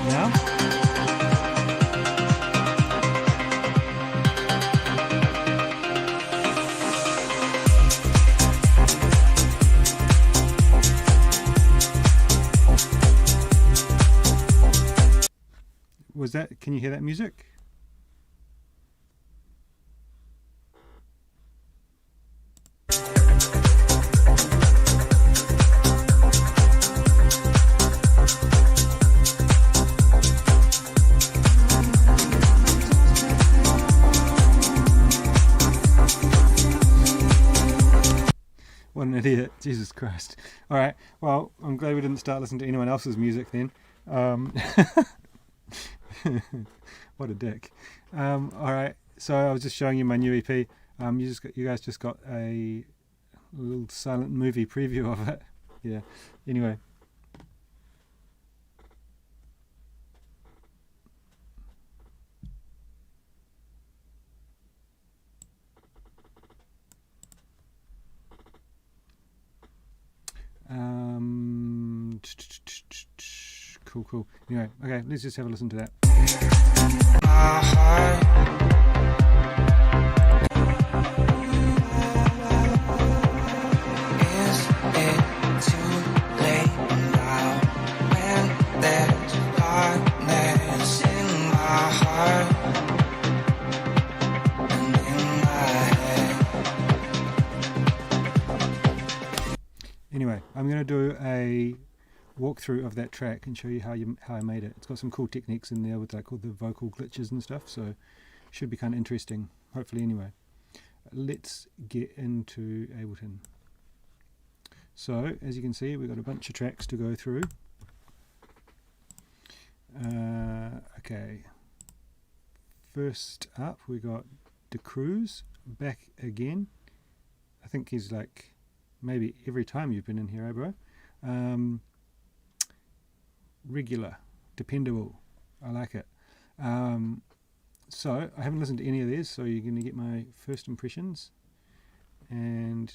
Now? Was that, can you hear that music? What an idiot, Jesus Christ. Alright, well, I'm glad we didn't start listening to anyone else's music then. What a dick. Alright, so I was just showing you my new EP. You guys just got a little silent movie preview of it. Yeah, anyway. Cool. Anyway, okay, let's just have a listen to that. My heart is it too late now when there's darkness in my heart and in my head? Anyway, I'm going to do a walkthrough of that track and show you how I made it. It's got some cool techniques in there with like all the vocal glitches and stuff, so should be kind of interesting, hopefully. Anyway, let's get into Ableton. So as you can see, we've got a bunch of tracks to go through. Okay, first up we got the Cruise back again. I think he's like maybe every time you've been in here, bro. Regular, dependable, I like it. So I haven't listened to any of these, so you're going to get my first impressions. And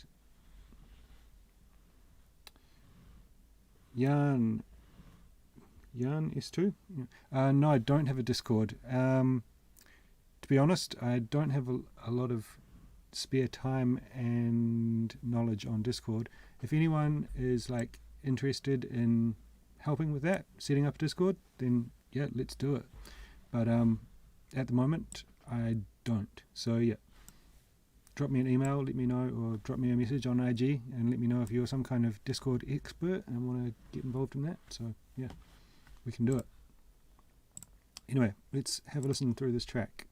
Yarn S2. No, I don't have a Discord. To be honest, I don't have a lot of spare time and knowledge on Discord. If anyone is like interested in helping with that, setting up Discord, then yeah, let's do it. But at the moment I don't. So yeah, drop me an email, let me know, or drop me a message on IG and let me know if you're some kind of Discord expert and want to get involved in that. So yeah, we can do it. Anyway, let's have a listen through this track.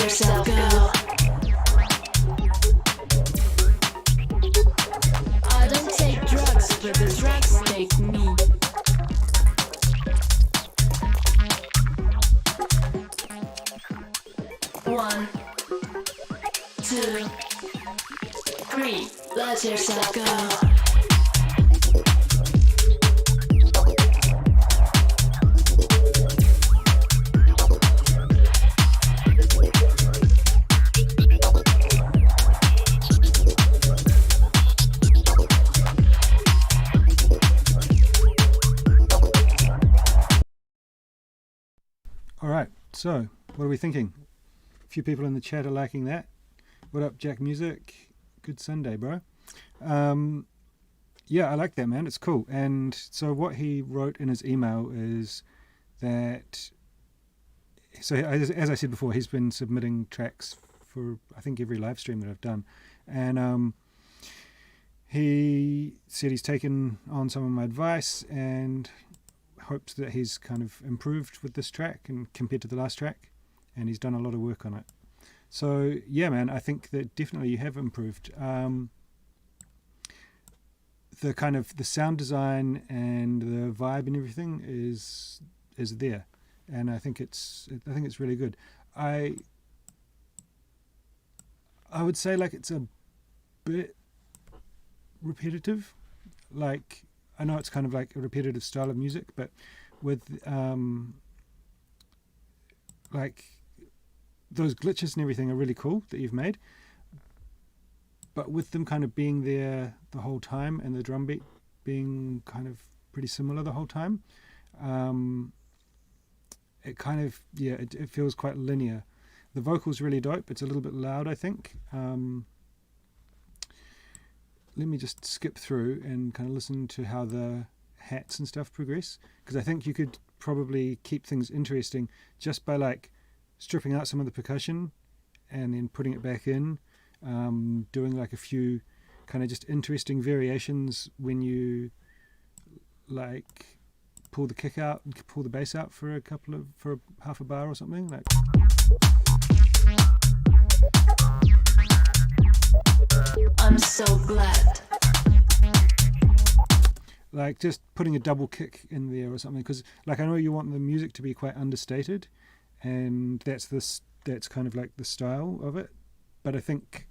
yourself go. I don't take drugs, but the drugs take me. One, two, three, let yourself go. Alright, so what are we thinking? A few people in the chat are liking that. What up, Jack Music? Good Sunday, bro. Yeah, I like that, man. It's cool. And so what he wrote in his email is that, so as I said before, he's been submitting tracks for I think every live stream that I've done. And he said he's taken on some of my advice and hopes that he's kind of improved with this track and compared to the last track, and he's done a lot of work on it. So yeah, man, I think that definitely you have improved. The kind of the sound design and the vibe and everything is there, and I think it's really good. I would say like it's a bit repetitive, like I know it's kind of like a repetitive style of music, but with like those glitches and everything are really cool that you've made, but with them kind of being there the whole time and the drum beat being kind of pretty similar the whole time, it kind of, yeah, it feels quite linear. The vocal's really dope. It's a little bit loud, I think. Let me just skip through and kind of listen to how the hats and stuff progress, because I think you could probably keep things interesting just by like stripping out some of the percussion and then putting it back in, doing like a few kind of just interesting variations when you like pull the kick out and pull the bass out for half a bar or something like. I'm so glad. Like just putting a double kick in there or something, because like I know you want the music to be quite understated, and that's kind of like the style of it, but I think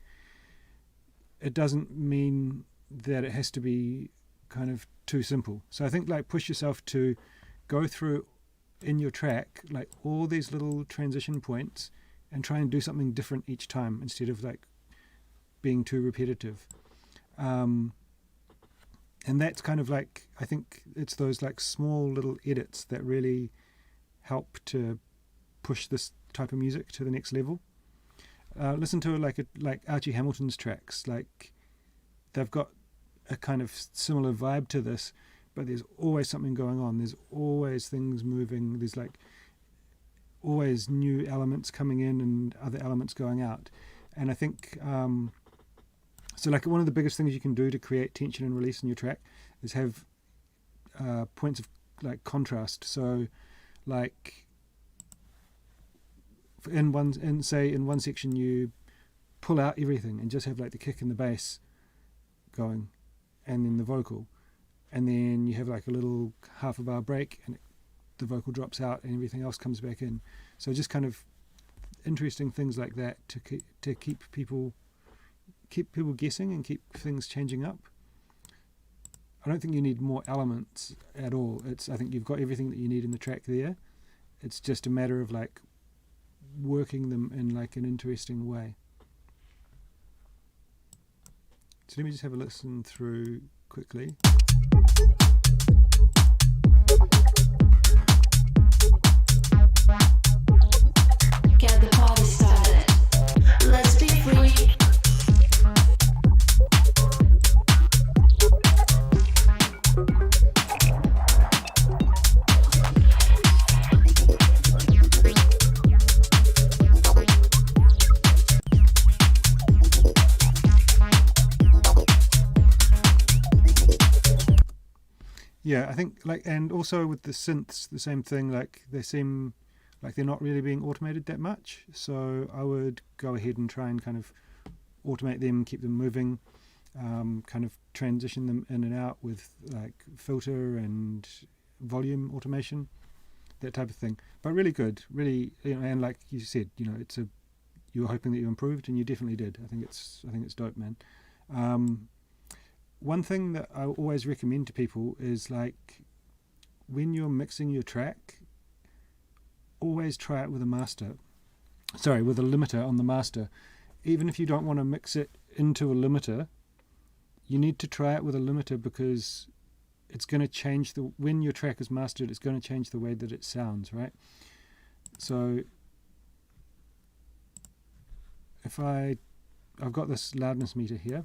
it doesn't mean that it has to be kind of too simple. So I think like push yourself to go through in your track like all these little transition points and try and do something different each time instead of like being too repetitive. And that's kind of like, I think it's those like small little edits that really help to push this type of music to the next level. Listen to like Archie Hamilton's tracks, like they've got a kind of similar vibe to this, but there's always something going on. There's always things moving. There's like always new elements coming in and other elements going out. And I think so like one of the biggest things you can do to create tension and release in your track is have points of like contrast. So like in one section you pull out everything and just have like the kick and the bass going and then the vocal, and then you have like a little half a bar break and the vocal drops out and everything else comes back in. So just kind of interesting things like that to keep people guessing and keep things changing up. I don't think you need more elements at all. I think you've got everything that you need in the track there. It's just a matter of like working them in like an interesting way. So let me just have a listen through quickly. Get the party started. Let's be free. Yeah, I think like, and also with the synths, the same thing. Like they seem like they're not really being automated that much. So I would go ahead and try and kind of automate them, keep them moving, kind of transition them in and out with like filter and volume automation, that type of thing. But really good, really, and like you said, you were hoping that you improved, and you definitely did. I think it's dope, man. One thing that I always recommend to people is, like, when you're mixing your track, always try it with a limiter on the master. Even if you don't want to mix it into a limiter, you need to try it with a limiter, because it's going to change when your track is mastered, it's going to change the way that it sounds, right? So if I've got this loudness meter here.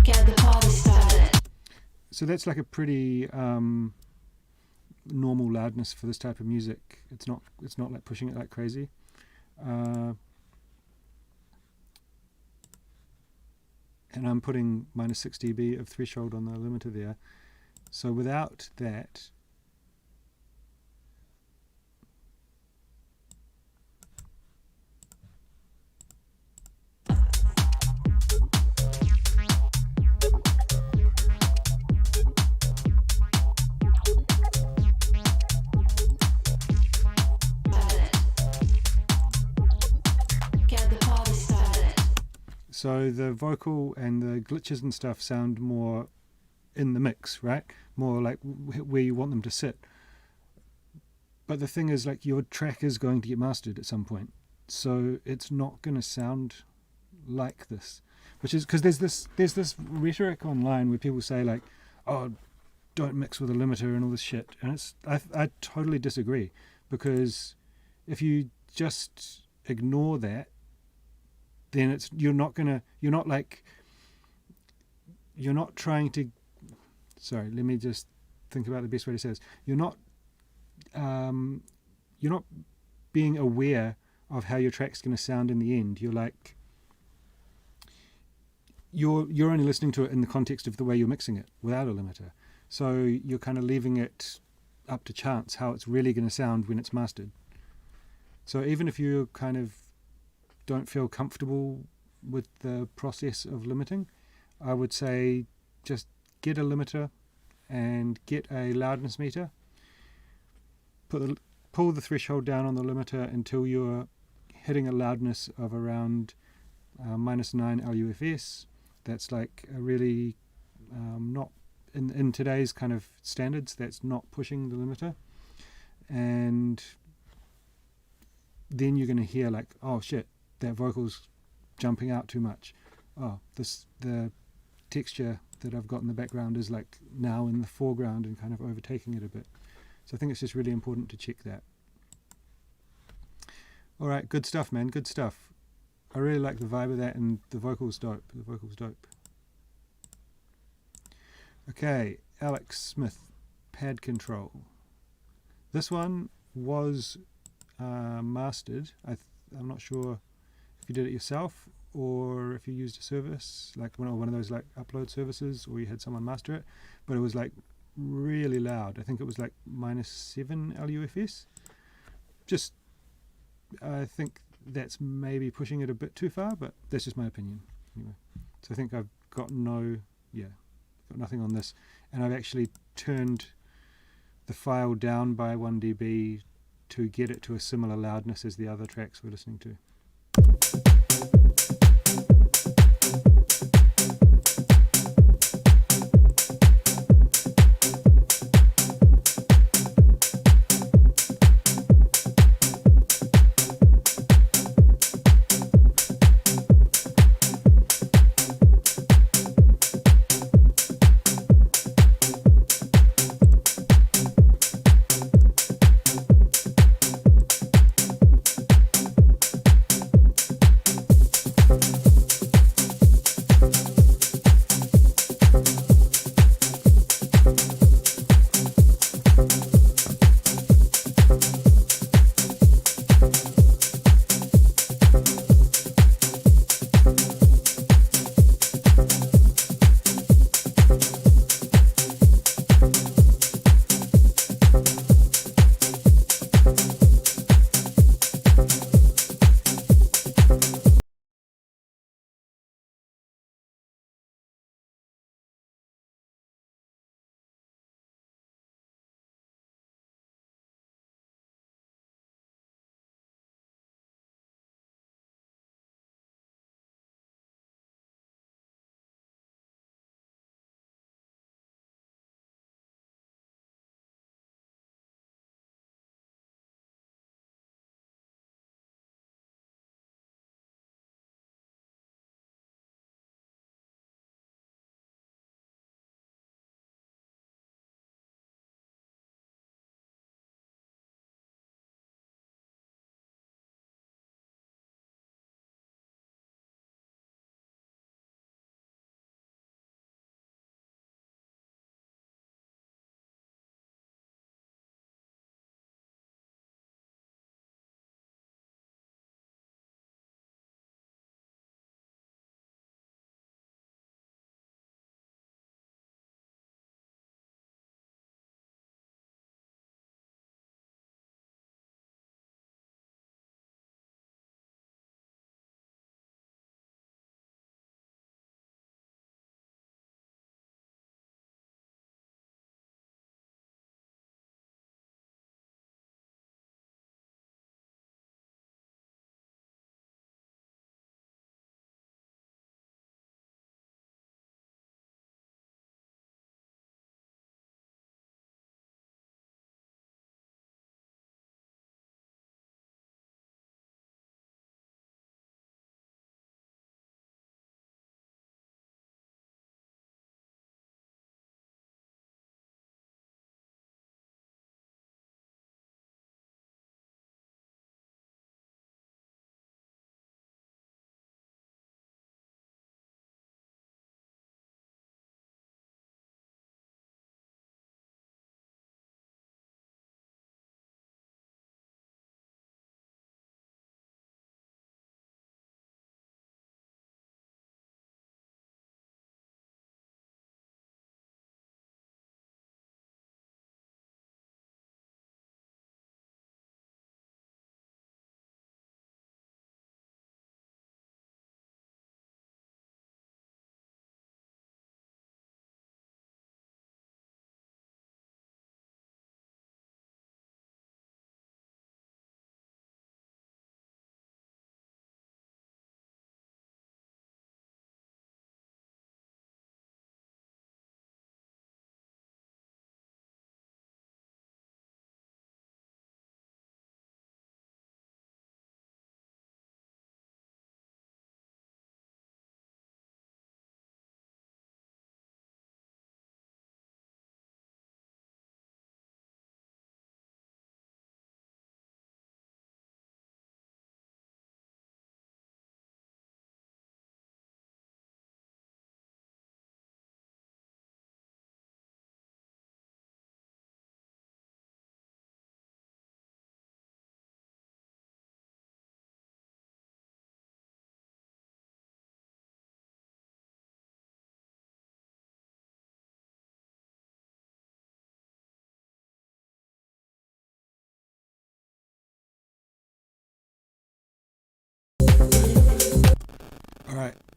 Get the party started. So that's like a pretty normal loudness for this type of music. It's not like pushing it like crazy. And I'm putting minus 6 dB of threshold on the limiter there. So without that, so the vocal and the glitches and stuff sound more in the mix, right? More like where you want them to sit. But the thing is, like, your track is going to get mastered at some point, so it's not going to sound like this. Which is because there's this rhetoric online where people say, like, oh, don't mix with a limiter and all this shit, and I totally disagree, because if you just ignore that, then you're not trying to, sorry, let me just think about the best way to say this. You're not being aware of how your track's going to sound in the end. You're only listening to it in the context of the way you're mixing it without a limiter. So you're kind of leaving it up to chance how it's really going to sound when it's mastered. So even if you kind of don't feel comfortable with the process of limiting, I would say just get a limiter and get a loudness meter. Pull the threshold down on the limiter until you're hitting a loudness of around minus 9 LUFS. That's like a really not in today's kind of standards, that's not pushing the limiter. And then you're going to hear, like, oh shit, that vocal's jumping out too much. Oh, the texture that I've got in the background is like now in the foreground and kind of overtaking it a bit. So I think it's just really important to check that. All right, good stuff, man. Good stuff. I really like the vibe of that, and the vocal's dope. Okay, Alex Smith, pad control. This one was mastered. I'm not sure if you did it yourself or if you used a service, like one of those like upload services, or you had someone master it, but it was like really loud. I think it was like minus 7 LUFS. Just, I think that's maybe pushing it a bit too far, but that's just my opinion. Anyway, so I think I've got nothing on this, and I've actually turned the file down by 1 dB to get it to a similar loudness as the other tracks we're listening to.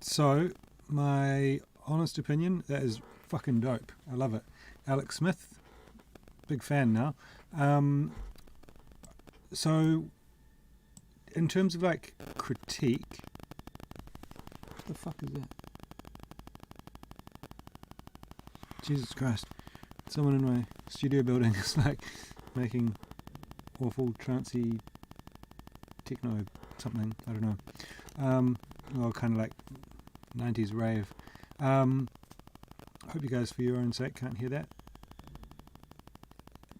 So, my honest opinion, that is fucking dope. I love it. Alex Smith, big fan now. So, in terms of like critique, what the fuck is that? Jesus Christ. Someone in my studio building is like making awful trancey techno something, I don't know. Well, kind of like 90s rave. Hope you guys, for your own sake, can't hear that.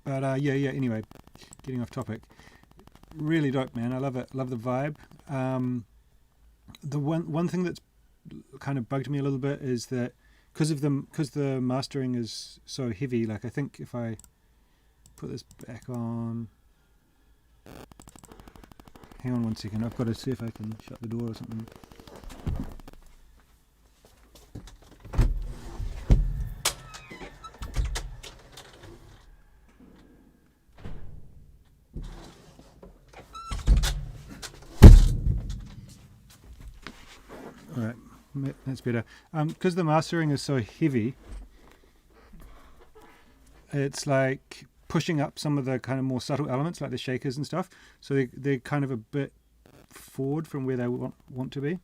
But anyway, getting off topic. Really dope, man. I love it. Love the vibe. The one thing that's kind of bugged me a little bit is that because the mastering is so heavy, like I think if I put this back on, hang on 1 second, I've got to see if I can shut the door or something. Alright, that's better. Because the mastering is so heavy, it's like pushing up some of the kind of more subtle elements like the shakers and stuff, so they're kind of a bit forward from where they want to be.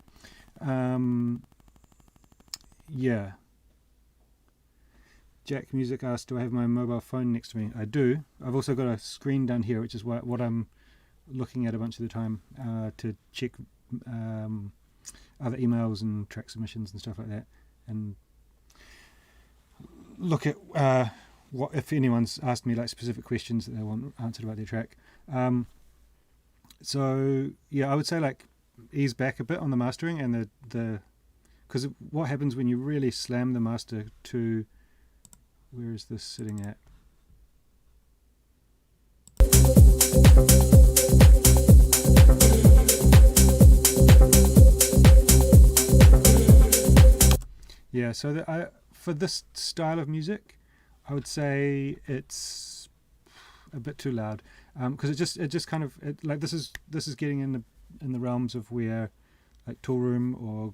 Yeah. Jack Music asked, do I have my mobile phone next to me? I do. I've also got a screen down here, which is what I'm looking at a bunch of the time to check other emails and track submissions and stuff like that, and look at what if anyone's asked me like specific questions that they want answered about their track. So yeah, I would say like ease back a bit on the mastering and the because what happens when you really slam the master to, where is this sitting at? Yeah, so for this style of music, I would say it's a bit too loud, because it just kind of like this is getting in the realms of where like Toolroom or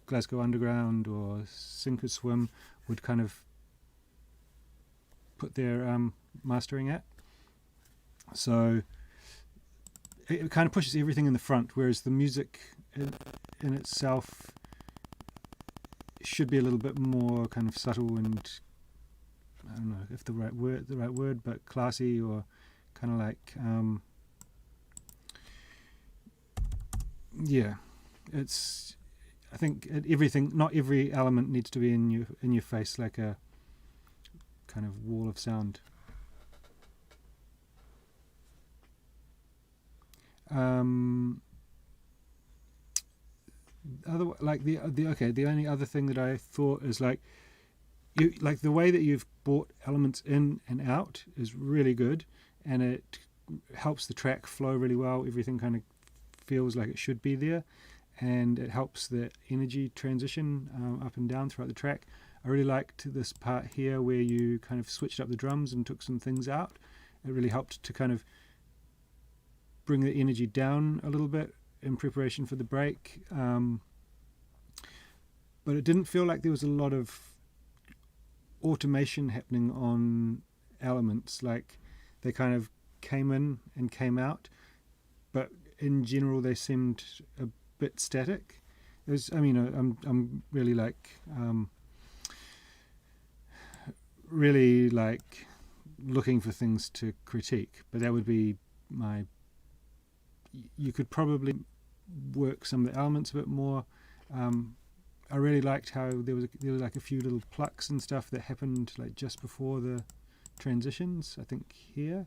Glasgow Underground or Sink or Swim would kind of put their mastering at. So it kind of pushes everything in the front, whereas the music in itself should be a little bit more kind of subtle and, I don't know if the right word, but classy, or kind of like yeah, it's, I think everything, not every element needs to be in your face like a kind of wall of sound. The only other thing that I thought is like the way that you've brought elements in and out is really good, and it helps the track flow really well. Everything kind of feels like it should be there, and it helps the energy transition up and down throughout the track. I really liked this part here where you kind of switched up the drums and took some things out. It really helped to kind of bring the energy down a little bit in preparation for the break, but it didn't feel like there was a lot of automation happening on elements. Like they kind of came in and came out, but in general they seemed a bit static. It was, I mean, I'm really like looking for things to critique, but that would be my, you could probably work some of the elements a bit more. I really liked how there was like a few little plucks and stuff that happened like just before the transitions, I think here.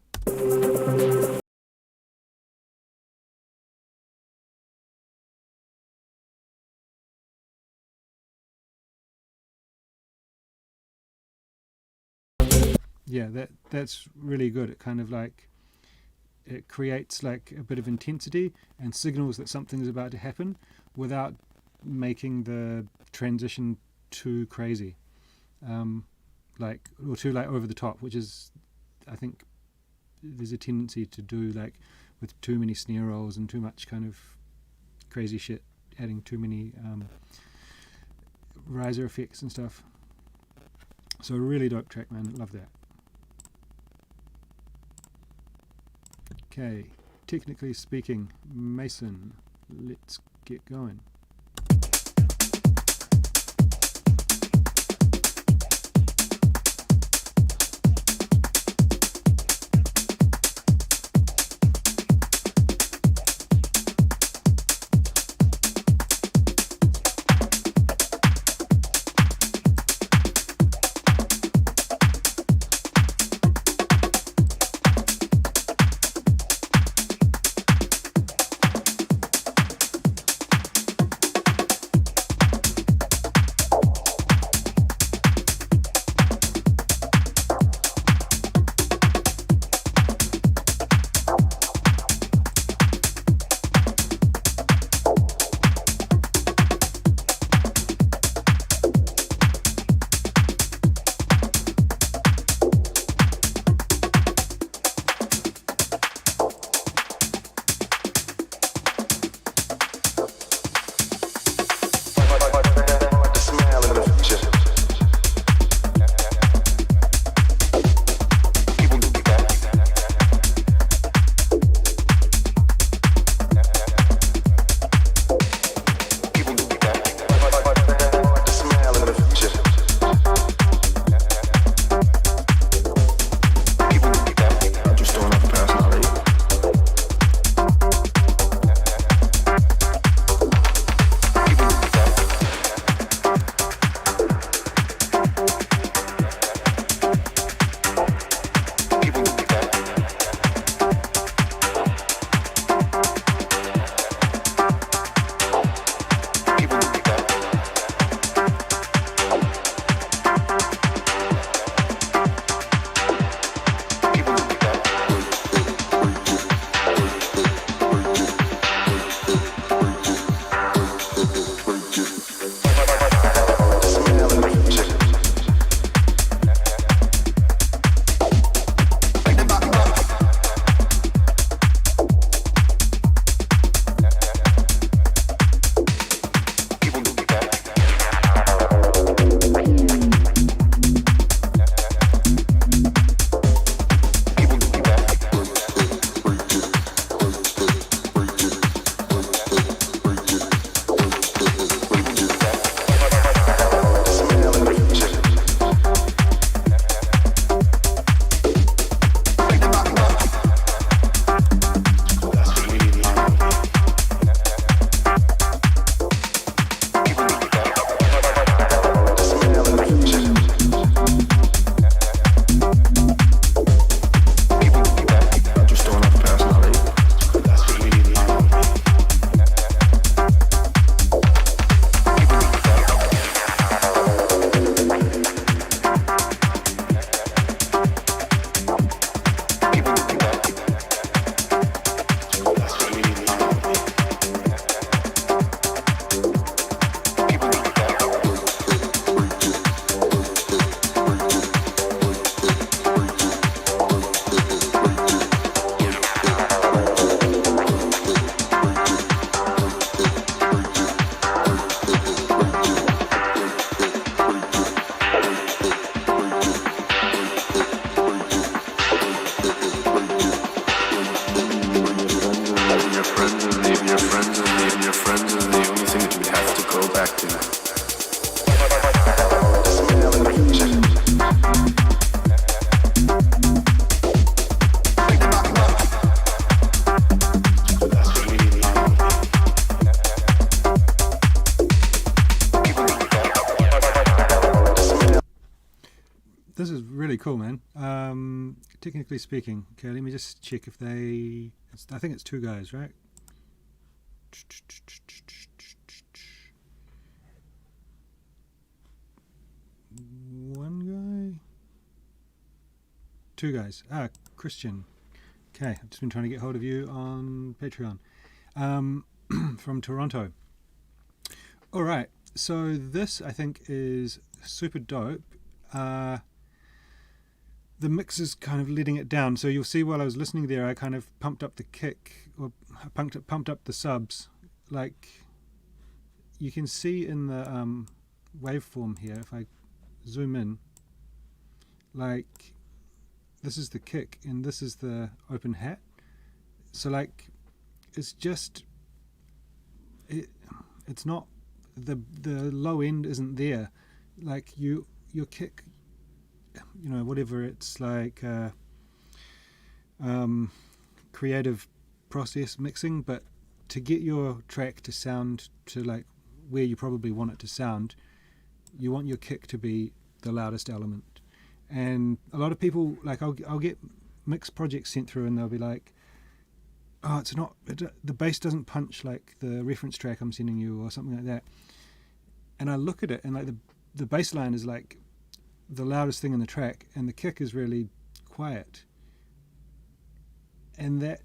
Yeah, that's really good. It kind of like, it creates like a bit of intensity and signals that something is about to happen without making the transition too crazy, or too like over the top, which is, I think there's a tendency to do like with too many snare rolls and too much kind of crazy shit, adding too many riser effects and stuff. So really dope track, man. Love that. Okay, technically speaking, Mason, let's get going. This is really cool, man. Technically speaking, okay, let me just check if they... I think it's two guys, right? One guy? Two guys. Christian. Okay, I've just been trying to get hold of you on Patreon. From Toronto. Alright, so this I think is super dope. The mix is kind of letting it down, so you'll see while I was listening there I kind of pumped up the kick, or pumped up the subs. Like you can see in the waveform here, if I zoom in, like this is the kick and this is the open hat. So like it's just it's not the low end isn't there. Like your kick, whatever it's like creative process mixing, but to get your track to sound to like where you probably want it to sound, you want your kick to be the loudest element. And a lot of people, like I'll get mix projects sent through and they'll be like, oh, the bass doesn't punch like the reference track I'm sending you or something like that. And I look at it and like the bass line is like the loudest thing in the track and the kick is really quiet. And that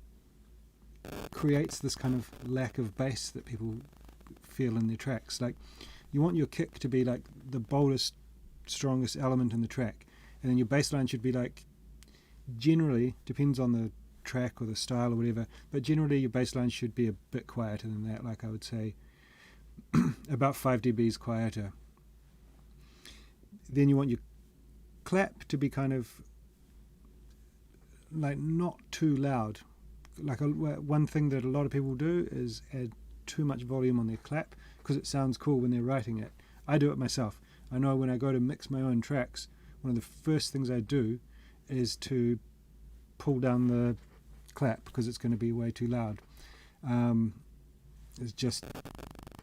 creates this kind of lack of bass that people feel in their tracks. Like you want your kick to be like the boldest, strongest element in the track, and then your bass line should be like, generally, depends on the track or the style or whatever, but generally your bass line should be a bit quieter than that, like I would say about 5 dBs quieter. Then you want your clap to be kind of like not too loud. Like one thing that a lot of people do is add too much volume on their clap because it sounds cool when they're writing it. I do it myself. I know when I go to mix my own tracks, one of the first things I do is to pull down the clap because it's going to be way too loud. It's just,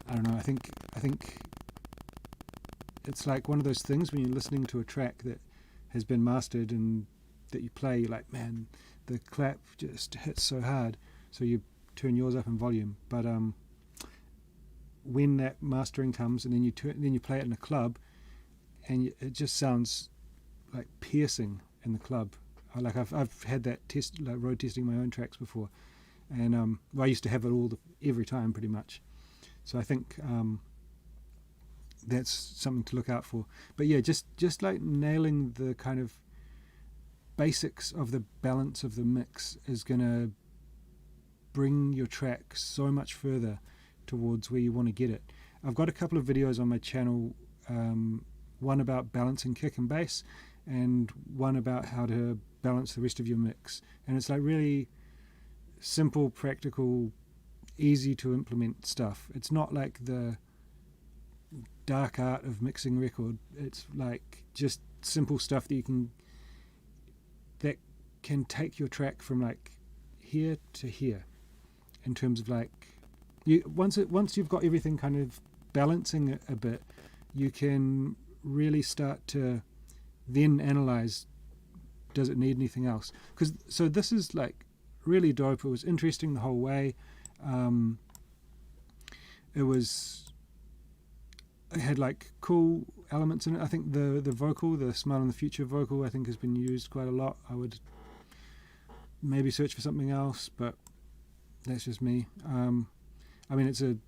I don't know, I think it's like one of those things when you're listening to a track that has been mastered and that you play, you're like, man, the clap just hits so hard, so you turn yours up in volume. But when that mastering comes and then you play it in a club, and it just sounds like piercing in the club. Like I've had that test, like road testing my own tracks before, and I used to have it every time pretty much. So I think that's something to look out for. But yeah, just like nailing the kind of basics of the balance of the mix is going to bring your track so much further towards where you want to get it. I've got a couple of videos on my channel, one about balancing kick and bass and one about how to balance the rest of your mix, and it's like really simple, practical, easy to implement stuff. It's not like the dark art of mixing record. It's like just simple stuff that can take your track from like here to here in terms of like once you've got everything kind of balancing it a bit, you can really start to then analyze, does it need anything else? So this is like really dope. It was interesting the whole way. It had like cool elements in it. I think the vocal, the Smile in the Future vocal, I think has been used quite a lot. I would maybe search for something else, but that's just me. I mean, it's the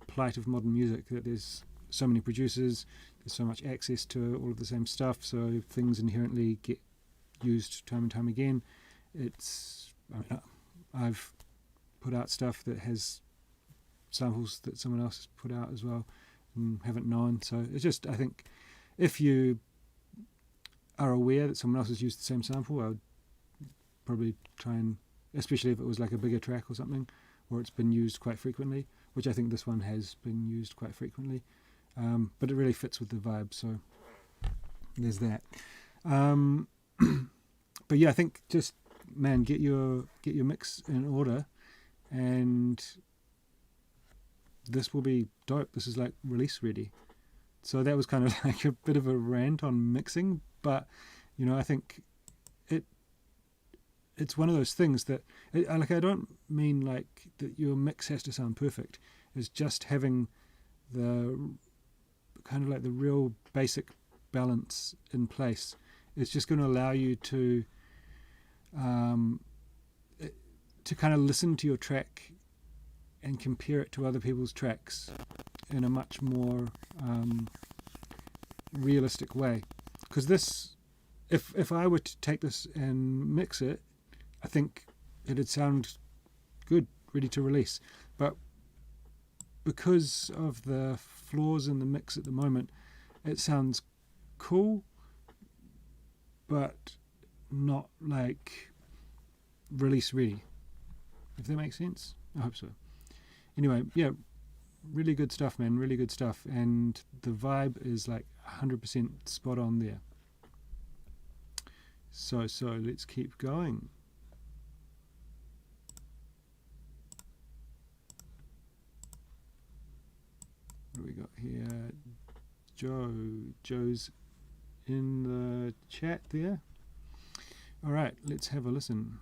plight of modern music that there's so many producers, there's so much access to all of the same stuff, so things inherently get used time and time again. I've put out stuff that has samples that someone else has put out as well and haven't known. So it's just, I think if you are aware that someone else has used the same sample, I would probably try and, especially if it was like a bigger track or something, or it's been used quite frequently, which I think this one has been used quite frequently. But it really fits with the vibe, so there's that. But yeah, I think just, man, get your mix in order, and this will be dope. This is like release ready. So that was kind of like a bit of a rant on mixing, but I think it's one of those things that I don't mean like that your mix has to sound perfect. It's just having the kind of like the real basic balance in place. It's just going to allow you to kind of listen to your track and compare it to other people's tracks in a much more realistic way. Because this, if I were to take this and mix it, I think it'd sound good, ready to release. But because of the flaws in the mix at the moment, it sounds cool, but not like release ready, if that makes sense. I hope so. Anyway, yeah, really good stuff, man, really good stuff, and the vibe is like 100% spot on there. So let's keep going. What do we got here? Joe's in the chat there. All right, let's have a listen.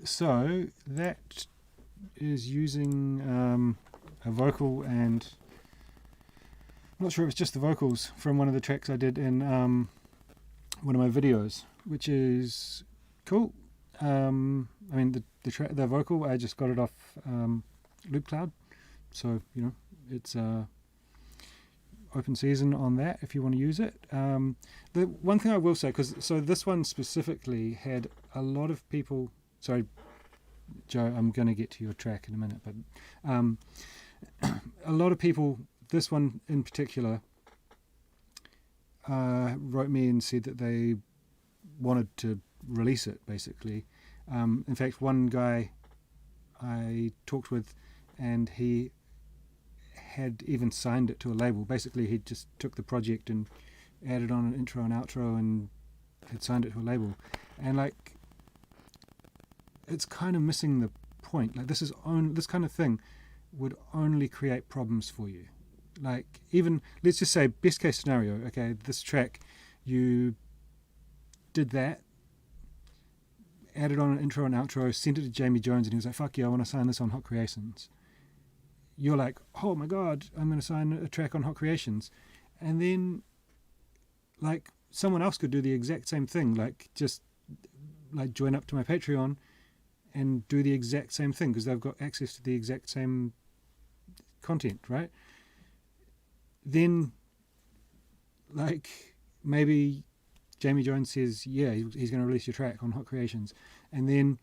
So that is using a vocal, and I'm not sure it was just the vocals from one of the tracks I did in one of my videos, which is cool. I mean, the vocal, I just got it off Loop Cloud, so you know it's open season on that if you want to use it. The one thing I will say, so this one specifically had a lot of people. Sorry, Joe, I'm going to get to your track in a minute, but a lot of people, this one in particular, wrote me and said that they wanted to release it, basically. In fact, one guy I talked with and he had even signed it to a label. Basically, he just took the project and added on an intro and outro and had signed it to a label. And like, it's kind of missing the point. Like, this kind of thing would only create problems for you. Like, even, let's just say, best case scenario, okay, this track, you did that, added on an intro and outro, sent it to Jamie Jones, and he was like, fuck yeah, I want to sign this on Hot Creations. You're like, oh my god, I'm going to sign a track on Hot Creations. And then, like, someone else could do the exact same thing, like, just, like, join up to my Patreon and do the exact same thing, because they've got access to the exact same content, right? Then, like, maybe Jamie Jones says, yeah, he's going to release your track on Hot Creations. And then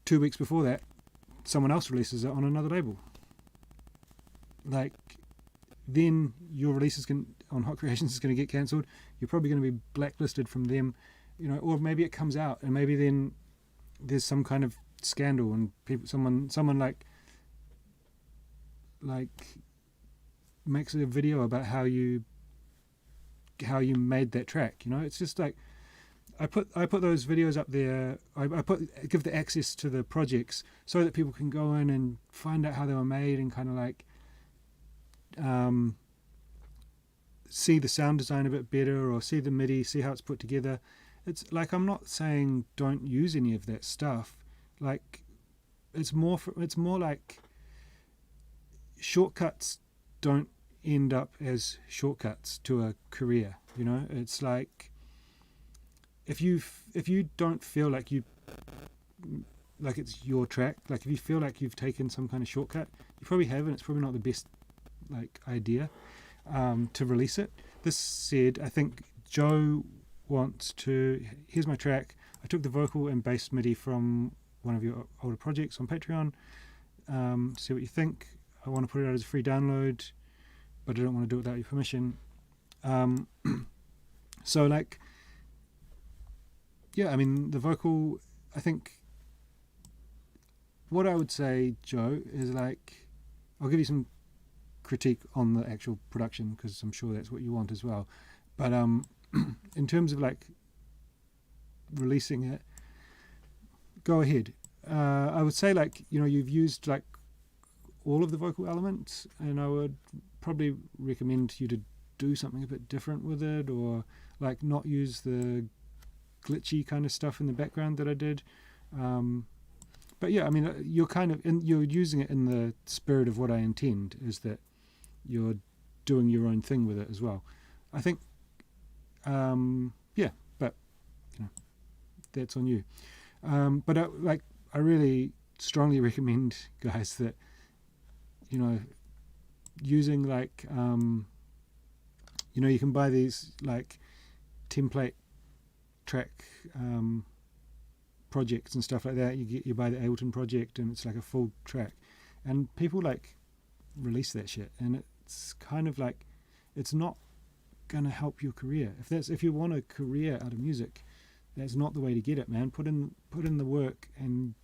2 weeks before that, someone else releases it on another label. Like, then your release on Hot Creations is going to get cancelled. You're probably going to be blacklisted from them, you know, or maybe it comes out and maybe then there's some kind of scandal and someone like makes a video about how you made that track. You know, it's just like, I put those videos up there. I give the access to the projects so that people can go in and find out how they were made and kind of like see the sound design a bit better, or see the MIDI, see how it's put together. It's like, I'm not saying don't use any of that stuff. Like, it's more like shortcuts don't end up as shortcuts to a career. You know, it's like, if you don't feel like it's your track, like if you feel like you've taken some kind of shortcut, you probably haven't. It's probably not the best like idea to release it. This said, I think Joe wants to, here's my track, I took the vocal and bass MIDI from one of your older projects on Patreon, see what you think. I want to put it out as a free download, but I don't want to do it without your permission. So like, yeah, I mean, the vocal, I think what I would say, Joe, is like, I'll give you some critique on the actual production, because I'm sure that's what you want as well. But in terms of like releasing it, go ahead. I would say, like, you know, you've used like all of the vocal elements, and I would probably recommend you to do something a bit different with it, or like not use the glitchy kind of stuff in the background that I did. But yeah, I mean, you're using it in the spirit of what I intend, is that you're doing your own thing with it as well. I think, yeah, but you know, that's on you. But I really strongly recommend, guys, that, you know, using like, you know, you can buy these like template track projects and stuff like that. You buy the Ableton project and it's like a full track, and people like release that shit, and it's kind of like, it's not gonna help your career. If you want a career out of music, that's not the way to get it, man. Put in the work and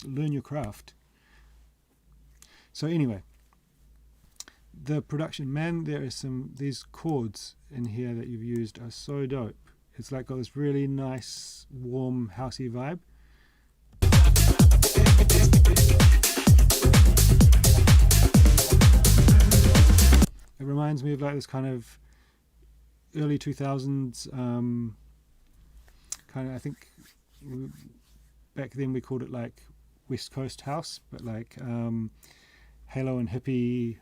learn your craft. So anyway, the production, man, these chords in here that you've used are so dope. It's like got this really nice, warm, housey vibe. It reminds me of like this kind of early 2000s kind of, I think back then we called it like West Coast house, but like Halo and Hippie,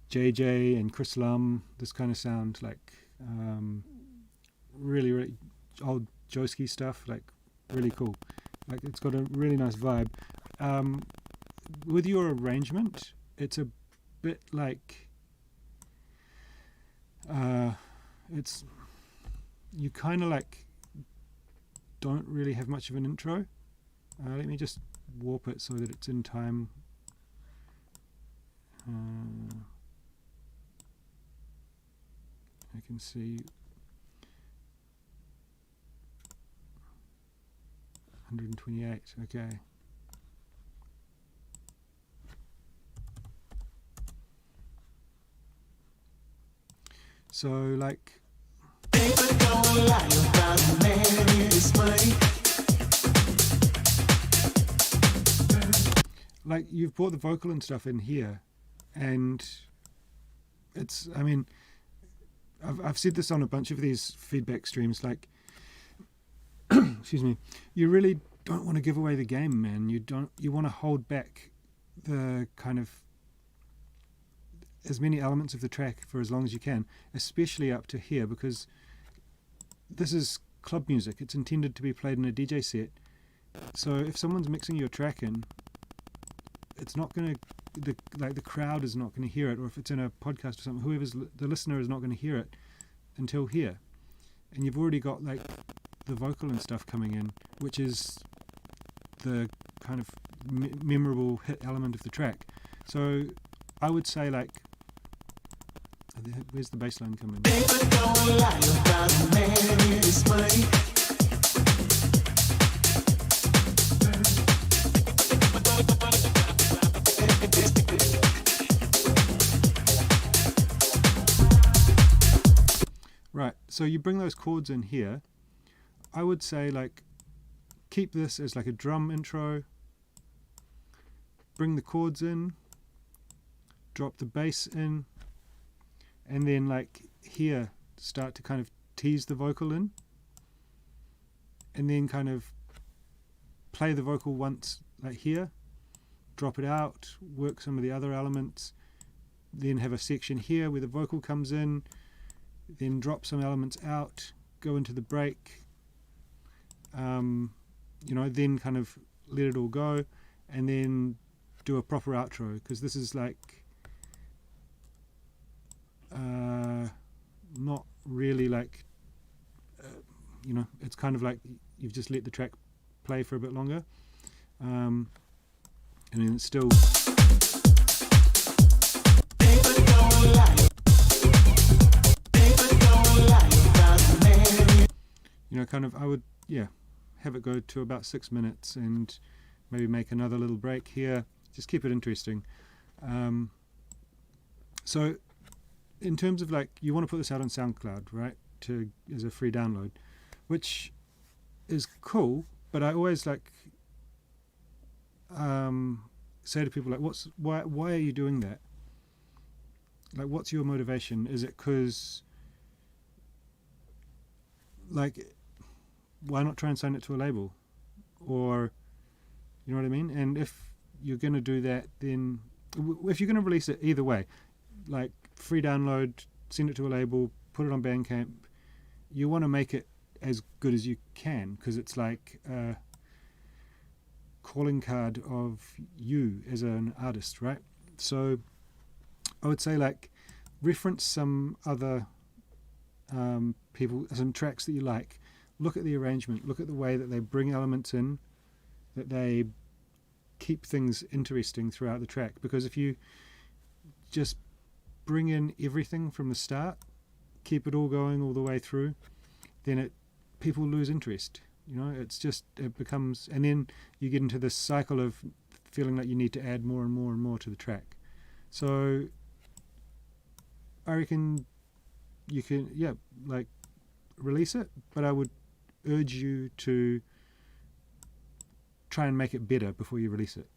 JJ and Chris Lum, this kind of sound, like really, really old Joski stuff, like really cool. Like, it's got a really nice vibe. With your arrangement, it's a bit like it's, you kind of like don't really have much of an intro. Let me just warp it so that it's in time. I can see. 128. Okay. So like you've brought the vocal and stuff in here, and it's, I mean, I've said this on a bunch of these feedback streams, like excuse me, you really don't want to give away the game, man. You want to hold back the kind of as many elements of the track for as long as you can, especially up to here, because this is club music. It's intended to be played in a DJ set. So if someone's mixing your track in, it's not going to, the crowd is not going to hear it, or if it's in a podcast or something, the listener is not going to hear it until here. And you've already got like the vocal and stuff coming in, which is the kind of memorable hit element of the track. So I would say, like, where's the bass line coming? Right, so you bring those chords in here. I would say, like, keep this as like a drum intro, bring the chords in, drop the bass in, and then like here start to kind of tease the vocal in, and then kind of play the vocal once like here, drop it out, work some of the other elements, then have a section here where the vocal comes in, then drop some elements out, go into the break, you know, then kind of let it all go, and then do a proper outro, because this is like not really like you know, it's kind of like you've just let the track play for a bit longer, and then it's still you know, kind of, I would, yeah, have it go to about 6 minutes and maybe make another little break here, just keep it interesting. So in terms of like, you want to put this out on SoundCloud, right, as a free download, which is cool, but I always like say to people, like, why are you doing that? Like, what's your motivation? Is it because, like, why not try and sign it to a label? Or, you know what I mean? And if you're going to do that, then if you're going to release it either way, like free download, send it to a label, put it on Bandcamp, you want to make it as good as you can, because it's like a calling card of you as an artist, right? So I would say, like, reference some other people, some tracks that you like, look at the arrangement, look at the way that they bring elements in, that they keep things interesting throughout the track. Because if you just bring in everything from the start, keep it all going all the way through, then people lose interest. You know, it becomes, and then you get into this cycle of feeling like you need to add more and more and more to the track. So I reckon you can, yeah, like, release it, but I would urge you to try and make it better before you release it.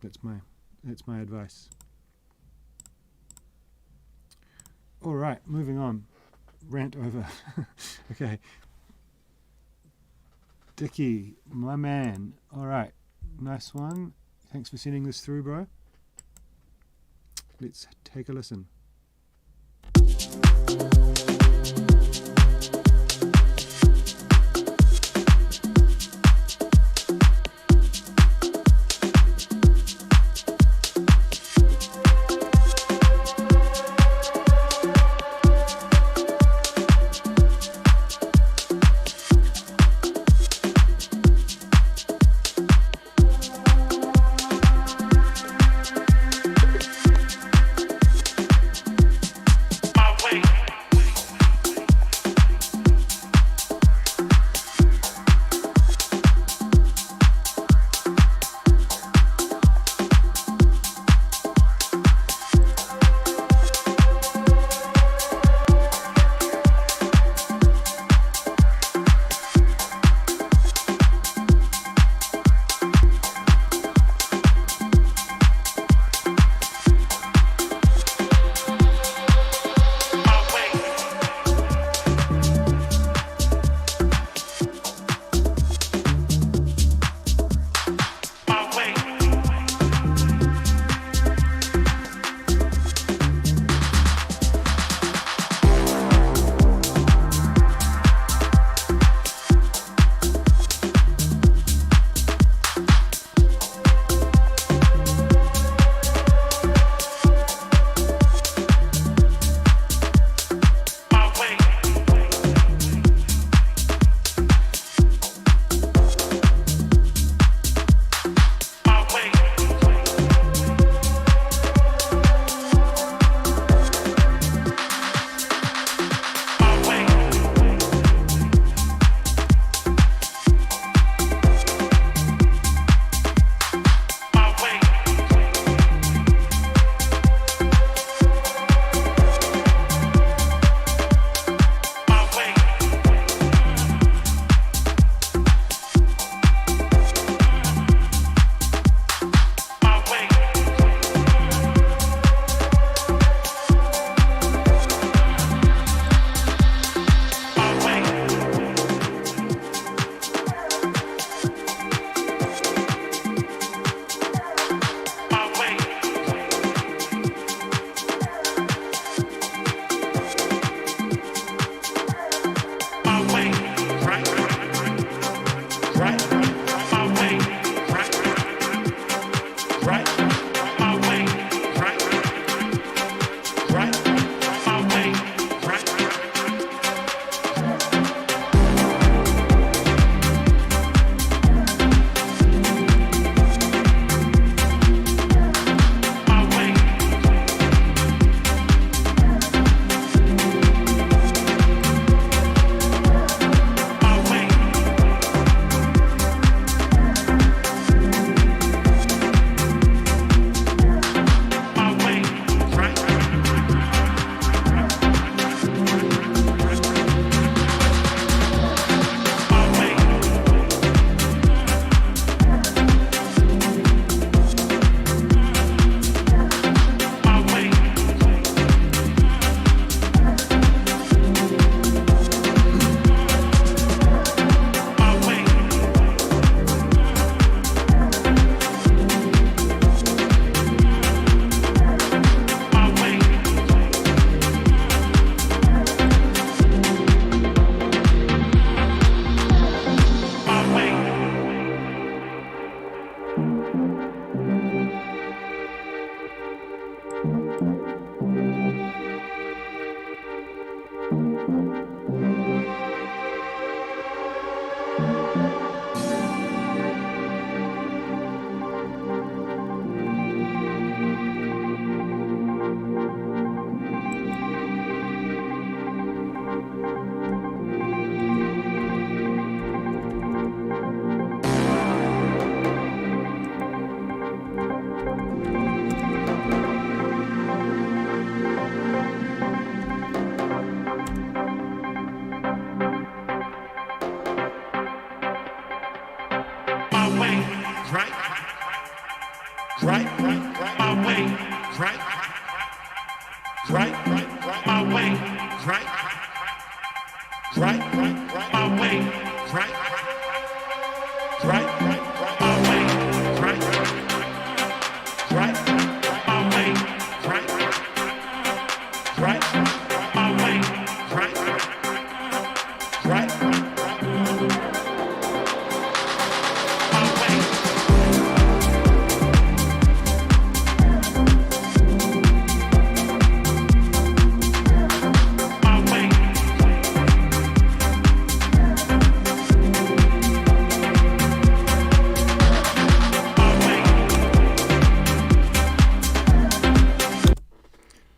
That's my advice. All right, moving on. Rant over. Okay. Dickie, my man. All right, nice one. Thanks for sending this through, bro. Let's take a listen.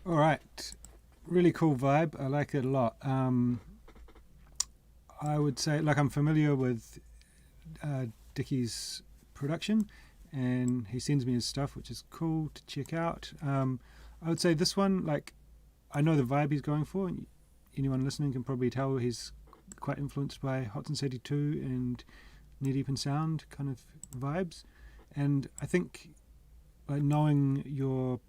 All right, really cool vibe. I like it a lot. I would say, like, I'm familiar with Dickie's production, and he sends me his stuff, which is cool to check out. I would say this one, like, I know the vibe he's going for, and anyone listening can probably tell he's quite influenced by Hot Since 82 and Knee Deep in Sound kind of vibes. And I think, like, knowing your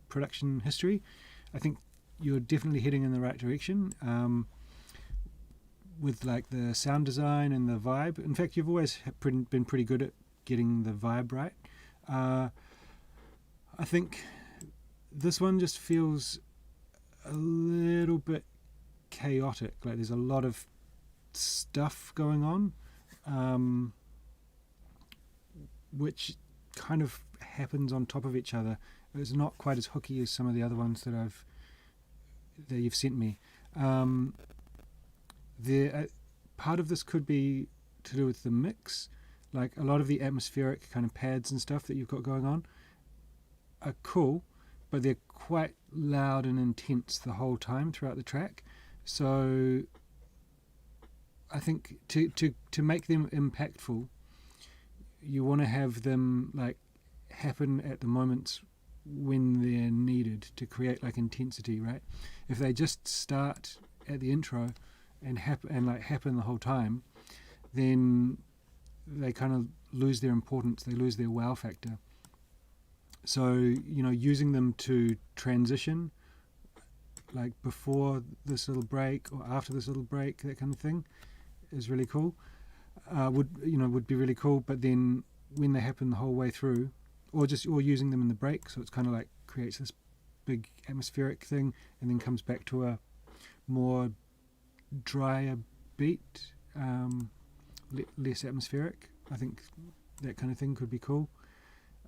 production history, I think you're definitely heading in the right direction with, like, the sound design and the vibe. In fact, you've always been pretty good at getting the vibe right. I think this one just feels a little bit chaotic. Like, there's a lot of stuff going on, which kind of happens on top of each other. It's not quite as hooky as some of the other ones that you've sent me. Part of this could be to do with the mix. Like, a lot of the atmospheric kind of pads and stuff that you've got going on are cool, but they're quite loud and intense the whole time throughout the track. So I think to make them impactful, you want to have them, like, happen at the moments when they're needed to create, like, intensity, right? If they just start at the intro and happen the whole time, then they kind of lose their importance, they lose their wow factor. So, using them to transition, like before this little break or after this little break, that kind of thing, is really cool. Would be really cool. But then when they happen the whole way through, or using them in the break, so it's kind of like creates this big atmospheric thing, and then comes back to a more drier beat, less atmospheric. I think that kind of thing could be cool.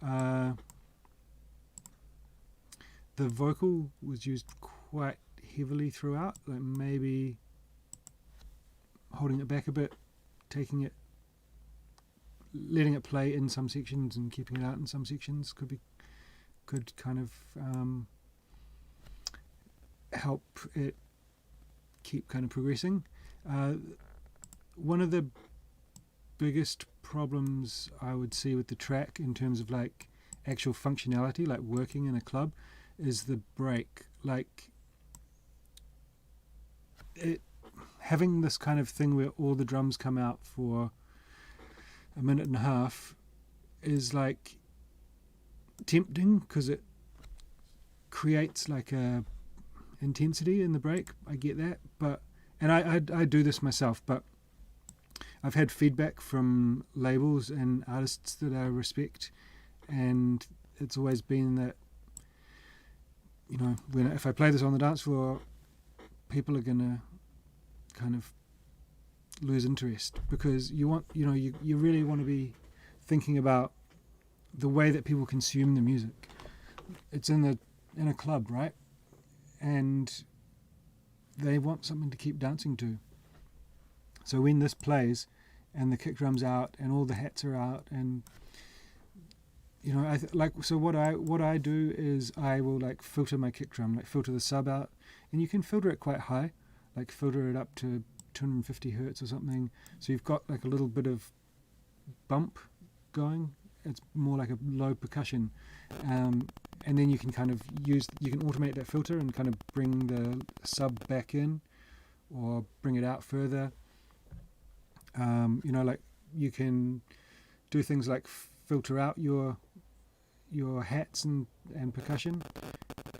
The vocal was used quite heavily throughout, like maybe holding it back a bit, letting it play in some sections and keeping it out in some sections could kind of help it keep kind of progressing. One of the biggest problems I would see with the track in terms of, like, actual functionality, like working in a club, is the break. Like, having this kind of thing where all the drums come out for a minute and a half is, like, tempting because it creates, like, a intensity in the break. I get that, and I do this myself, but I've had feedback from labels and artists that I respect, and it's always been that, if I play this on the dance floor, people are gonna kind of lose interest, because you really want to be thinking about the way that people consume the music. It's in a club, right? And they want something to keep dancing to. So when this plays and the kick drum's out and all the hats are out, and what I do is I will, like, filter my kick drum, like filter the sub out, and you can filter it quite high, like filter it up to 250 hertz or something, so you've got, like, a little bit of bump going. It's more like a low percussion, and then you can kind of automate that filter and kind of bring the sub back in or bring it out further. Like, you can do things like filter out your your hats and percussion,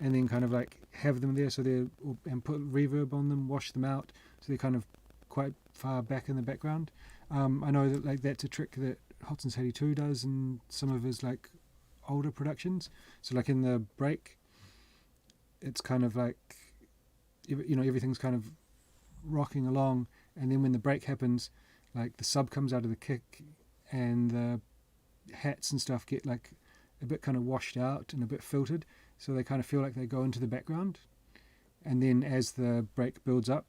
and then kind of like have them there so and put reverb on them, wash them out so they're kind of quite far back in the background. I know that like that's a trick that Hotson's 82 does in some of his like older productions. So like in the break, it's kind of like, you know, everything's kind of rocking along, and then when the break happens, like the sub comes out of the kick and the hats and stuff get like a bit kind of washed out and a bit filtered, so they kind of feel like they go into the background, and then as the break builds up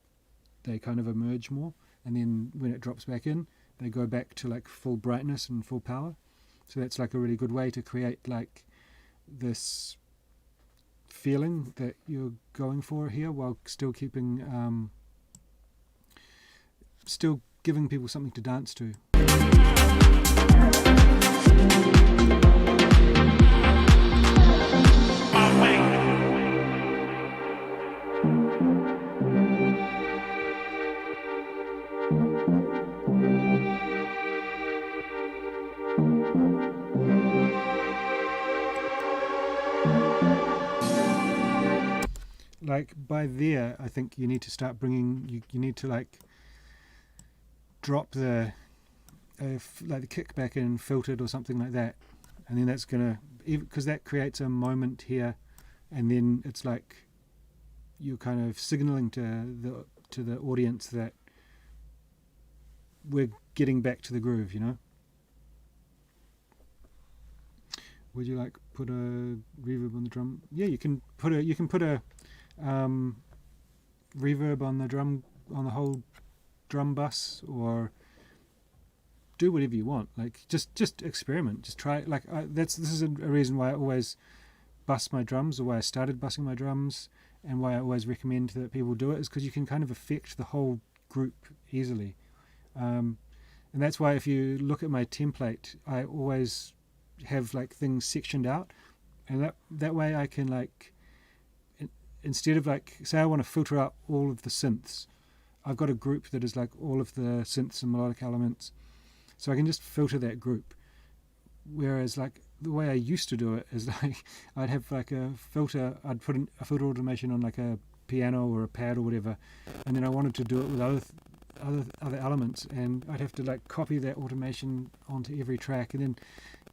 they kind of emerge more, and then when it drops back in they go back to like full brightness and full power. So that's like a really good way to create like this feeling that you're going for here, while still keeping still giving people something to dance to. Like by there, I think you need to start bringing, you need to like drop the like the kick back in filtered or something like that, and then that's gonna, because that creates a moment here, and then it's like you're kind of signaling to the audience that we're getting back to the groove, you know. Would you like put a reverb on the drum? Yeah, you can put a reverb on the drum, on the whole drum bus, or do whatever you want. Like just experiment, just try it. Like this is a reason why I always bus my drums, or why I started bussing my drums, and why I always recommend that people do it, is because you can kind of affect the whole group easily. And that's why if you look at my template, I always have like things sectioned out, and that way I can like, instead of like, say I want to filter out all of the synths, I've got a group that is like all of the synths and melodic elements, so I can just filter that group. Whereas like the way I used to do it is like I'd have like a filter, I'd put a filter automation on like a piano or a pad or whatever, and then I wanted to do it with other elements, and I'd have to like copy that automation onto every track, and then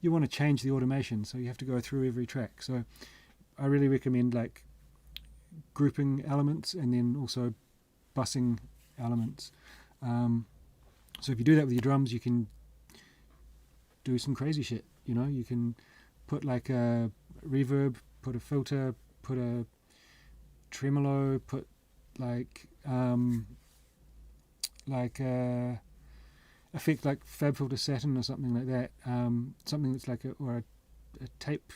you want to change the automation, so you have to go through every track. So I really recommend like grouping elements and then also bussing elements. So if you do that with your drums, you can do some crazy shit, you know. You can put like a reverb, put a filter, put a tremolo, put like effect like FabFilter Satin or something like that, something that's like a tape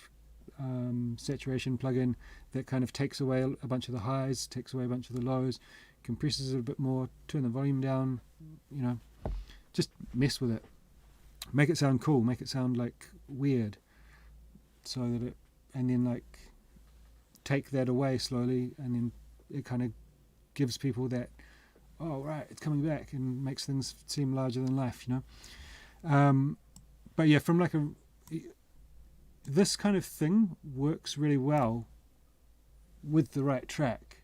saturation plugin that kind of takes away a bunch of the highs, takes away a bunch of the lows, compresses it a bit more, turn the volume down, you know, just mess with it, make it sound cool, make it sound like weird, so that it, and then like take that away slowly, and then it kind of gives people that, oh right, it's coming back, and makes things seem larger than life, you know. But yeah, from like this kind of thing works really well with the right track.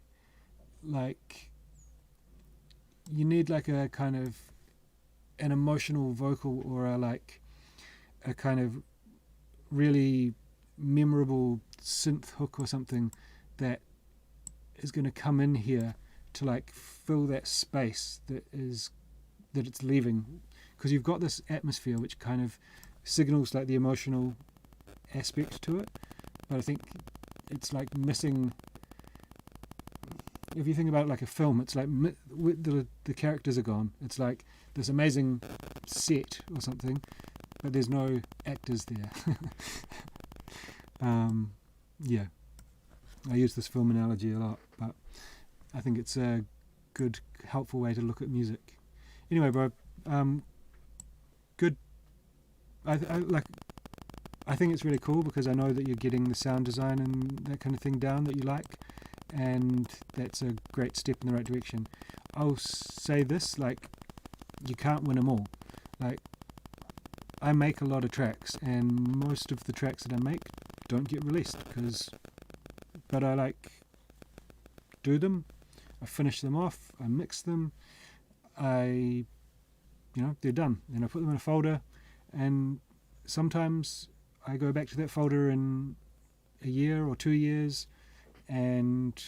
Like you need like a kind of an emotional vocal, or a kind of really memorable synth hook or something that is going to come in here to like fill that space that it's leaving, because you've got this atmosphere which kind of signals like the emotional aspect to it, but I think it's like missing. If you think about it like a film, it's like the characters are gone. It's like this amazing set or something, but there's no actors there. Yeah, I use this film analogy a lot, but I think it's a good, helpful way to look at music. Anyway, bro, good. I think it's really cool, because I know that you're getting the sound design and that kind of thing down that you like, and that's a great step in the right direction. I'll say this, like, you can't win them all. Like, I make a lot of tracks, and most of the tracks that I make don't get released but I like do them, I finish them off, I mix them, they're done. Then I put them in a folder, and sometimes I go back to that folder in a year or 2 years, and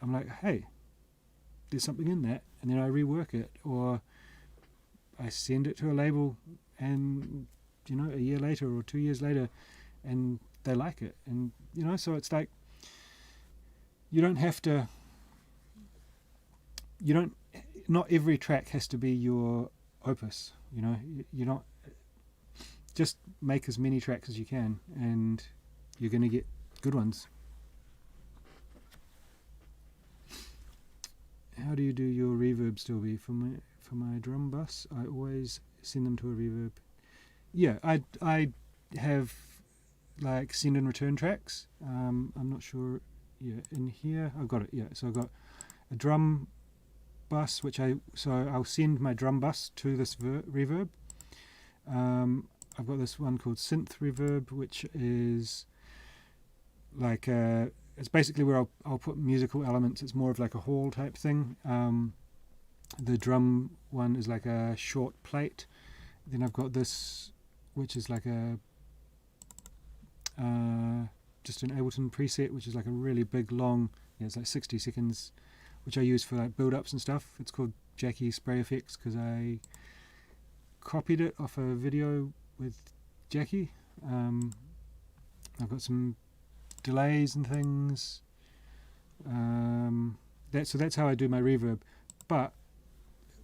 I'm like, hey, there's something in that, and then I rework it, or I send it to a label, and a year later or 2 years later, and they like it, and so it's like you don't have to. Not every track has to be your opus. You're not. Just make as many tracks as you can, and you're going to get good ones. How do you do your reverb, Stilby? For my drum bus, I always send them to a reverb. Yeah, I have like send and return tracks. I'm not sure. Yeah, in here I've got it. Yeah, so I've got a drum bus, I'll send my drum bus to this reverb. I've got this one called synth reverb, which is like it's basically where I'll put musical elements. It's more of like a hall type thing. The drum one is like a short plate. Then I've got this, which is like a just an Ableton preset, which is like a really big long. It's like 60 seconds, which I use for like build-ups and stuff. It's called Jackie Spray Effects because I copied it off a video with Jackie. I've got some delays and things. That's how I do my reverb. But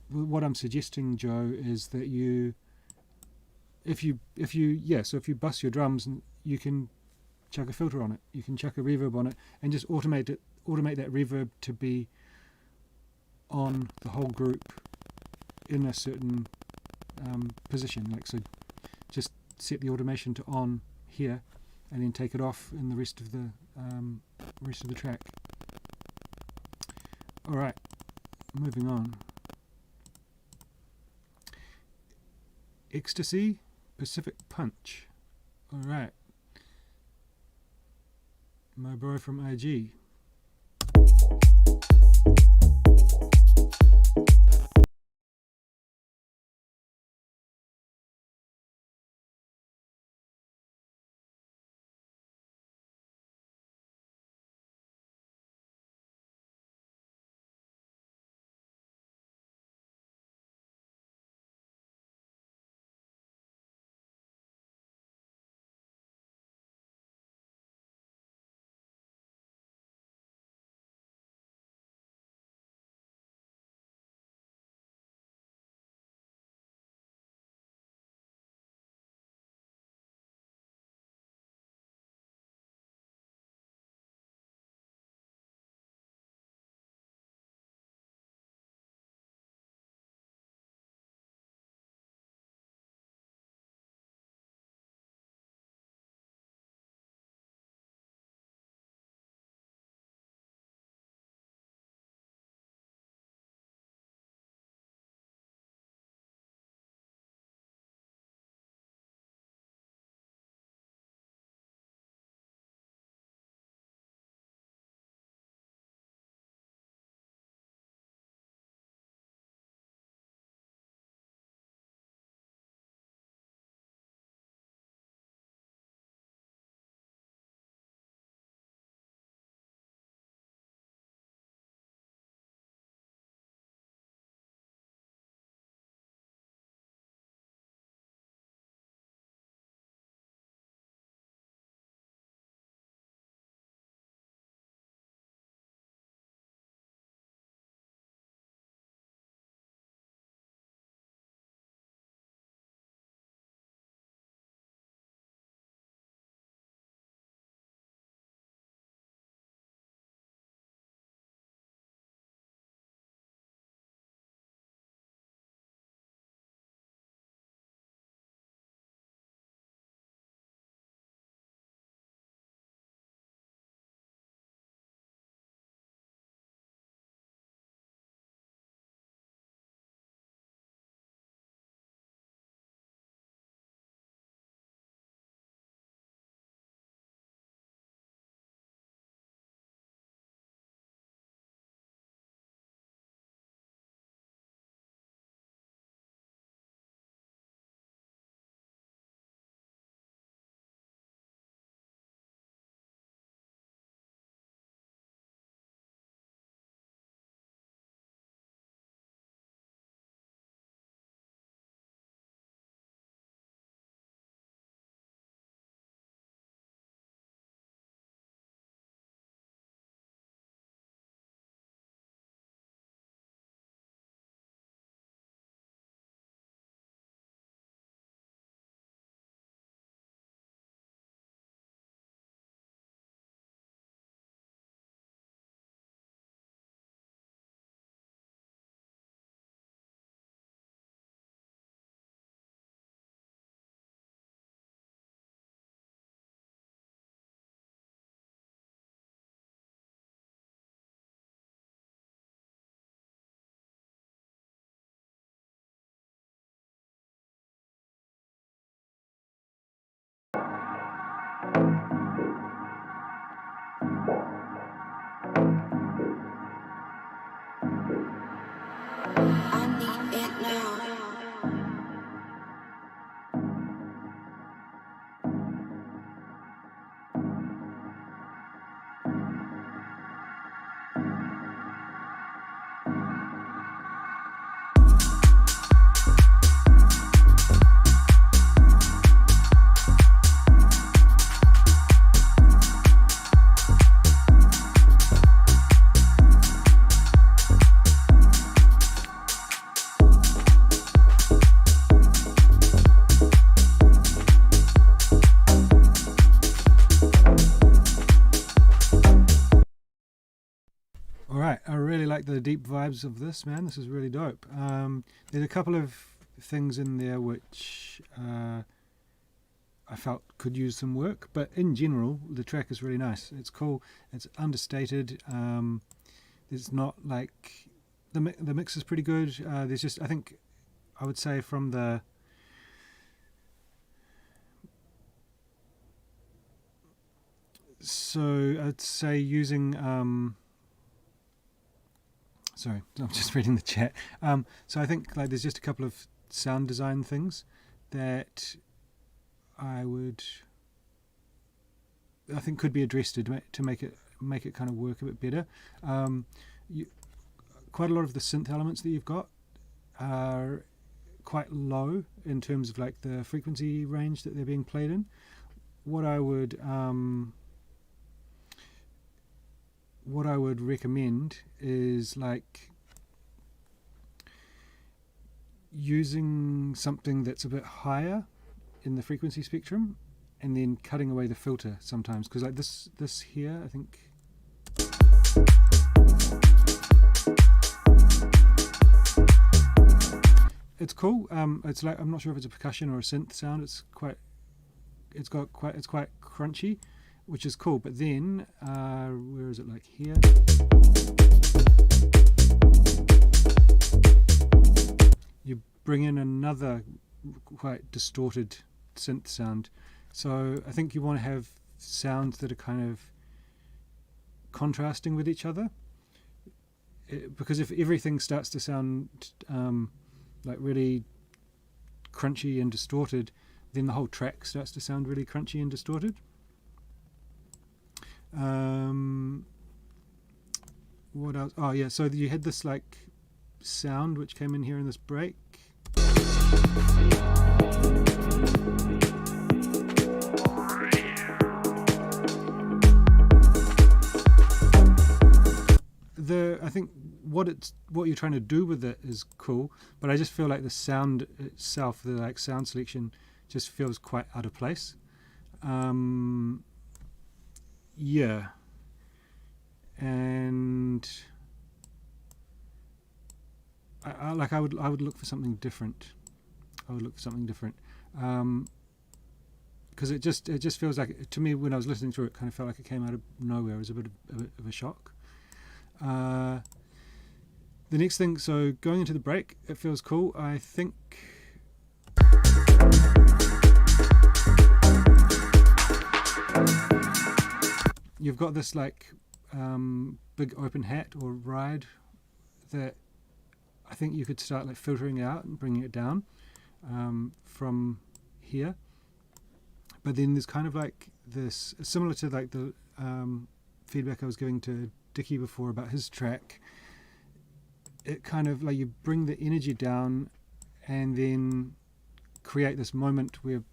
what I'm suggesting, Joe, is that if you bus your drums, and you can chuck a filter on it, you can chuck a reverb on it, and just automate that reverb to be on the whole group in a certain position. Like, so just set the automation to on here, and then take it off in the rest of the track. All right, moving on. Ecstasy, Pacific Punch. All right, my bro from IG. Alright, I really like the deep vibes of this, man. This is really dope. There's a couple of things in there which I felt could use some work, but in general the track is really nice. It's cool, it's understated. It's not like the mix is pretty good. There's just, I think I would say from the so I'd say using sorry, I'm just reading the chat. So I think like there's just a couple of sound design things that I think could be addressed to make it kind of work a bit better. Quite a lot of the synth elements that you've got are quite low in terms of like the frequency range that they're being played in. What I would recommend is like using something that's a bit higher in the frequency spectrum and then cutting away the filter sometimes, because like this here, I think it's cool. It's like, I'm not sure if it's a percussion or a synth sound. It's quite crunchy, which is cool. But then where is it, like here? You bring in another quite distorted synth sound. So I think you want to have sounds that are kind of contrasting with each other, because if everything starts to sound like really crunchy and distorted, then the whole track starts to sound really crunchy and distorted. What else? Oh yeah, so you had this like sound which came in here in this break. I think what you're trying to do with it is cool, but I just feel like the sound itself, the like sound selection, just feels quite out of place. Yeah, and I would look for something different. Because it just feels like, to me, when I was listening through it, kind of felt like it came out of nowhere. It was a bit of a shock. The next thing, so going into the break, it feels cool. I think you've got this like big open hat or ride that I think you could start like filtering out and bringing it down from here. But then there's kind of like this, similar to like the feedback I was giving to Dickie before about his track. It kind of like you bring the energy down and then create this moment where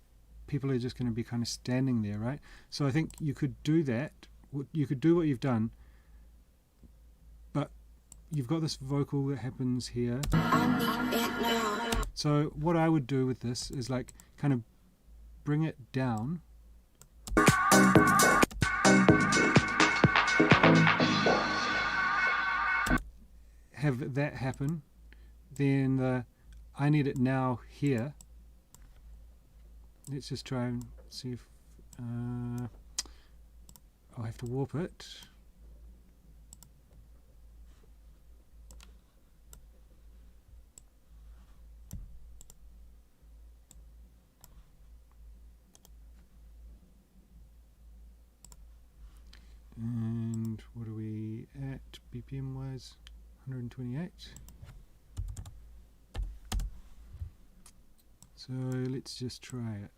people are just going to be kind of standing there, right? So I think you could do that. You could do what you've done, but you've got this vocal that happens here. So what I would do with this is like kind of bring it down. Have that happen. Then the I need it now here. Let's just try and see if I'll have to warp it. And what are we at BPM wise? 128. So let's just try it.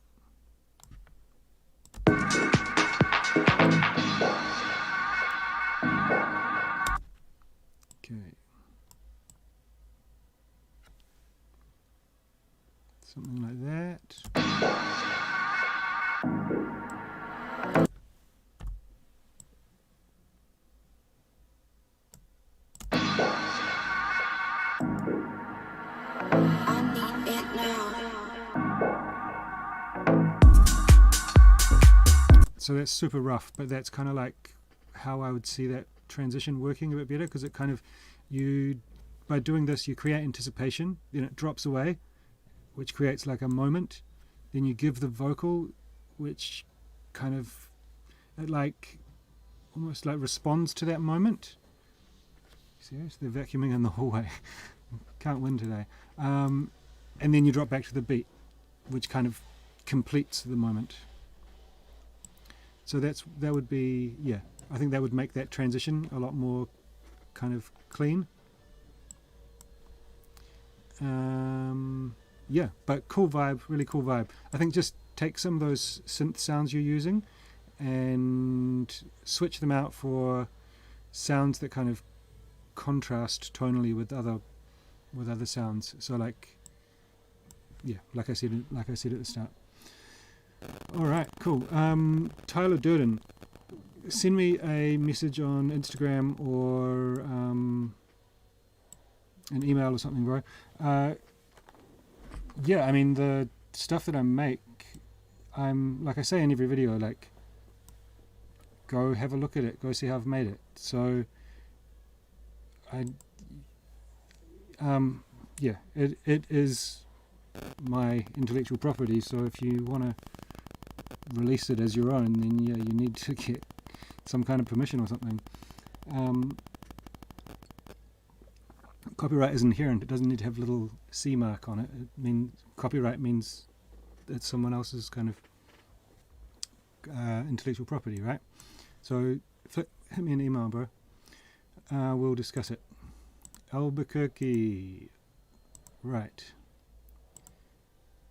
Okay. Something like that. So that's super rough, but that's kind of like how I would see that transition working a bit better, because it kind of, by doing this you create anticipation, then it drops away, which creates like a moment, then you give the vocal, which kind of, it like almost like responds to that moment. Serious? They're vacuuming in the hallway. Can't win today. And then you drop back to the beat, which kind of completes the moment. So that would be, yeah, I think that would make that transition a lot more kind of clean. Yeah, but cool vibe, really cool vibe. I think just take some of those synth sounds you're using and switch them out for sounds that kind of contrast tonally with other sounds. So like, yeah, like I said at the start. All right, cool. Tyler Durden, send me a message on Instagram or an email or something, bro. Yeah, I mean, the stuff that I make, I'm, like I say in every video, like, go have a look at it, go see how I've made it. So yeah, it is my intellectual property, so if you want to release it as your own, then yeah, you need to get some kind of permission or something. Copyright is inherent. It doesn't need to have a little C mark on it. Copyright means it's someone else's kind of intellectual property, right? So hit me an email, bro. We'll discuss it. Albuquerque. Right.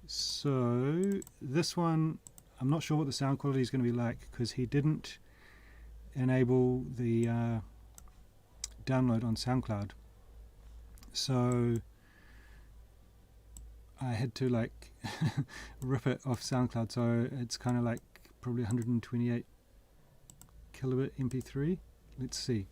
So this one, I'm not sure what the sound quality is going to be like, because he didn't enable the download on SoundCloud. So I had to like rip it off SoundCloud, so it's kind of like probably 128 kilobit MP3. Let's see.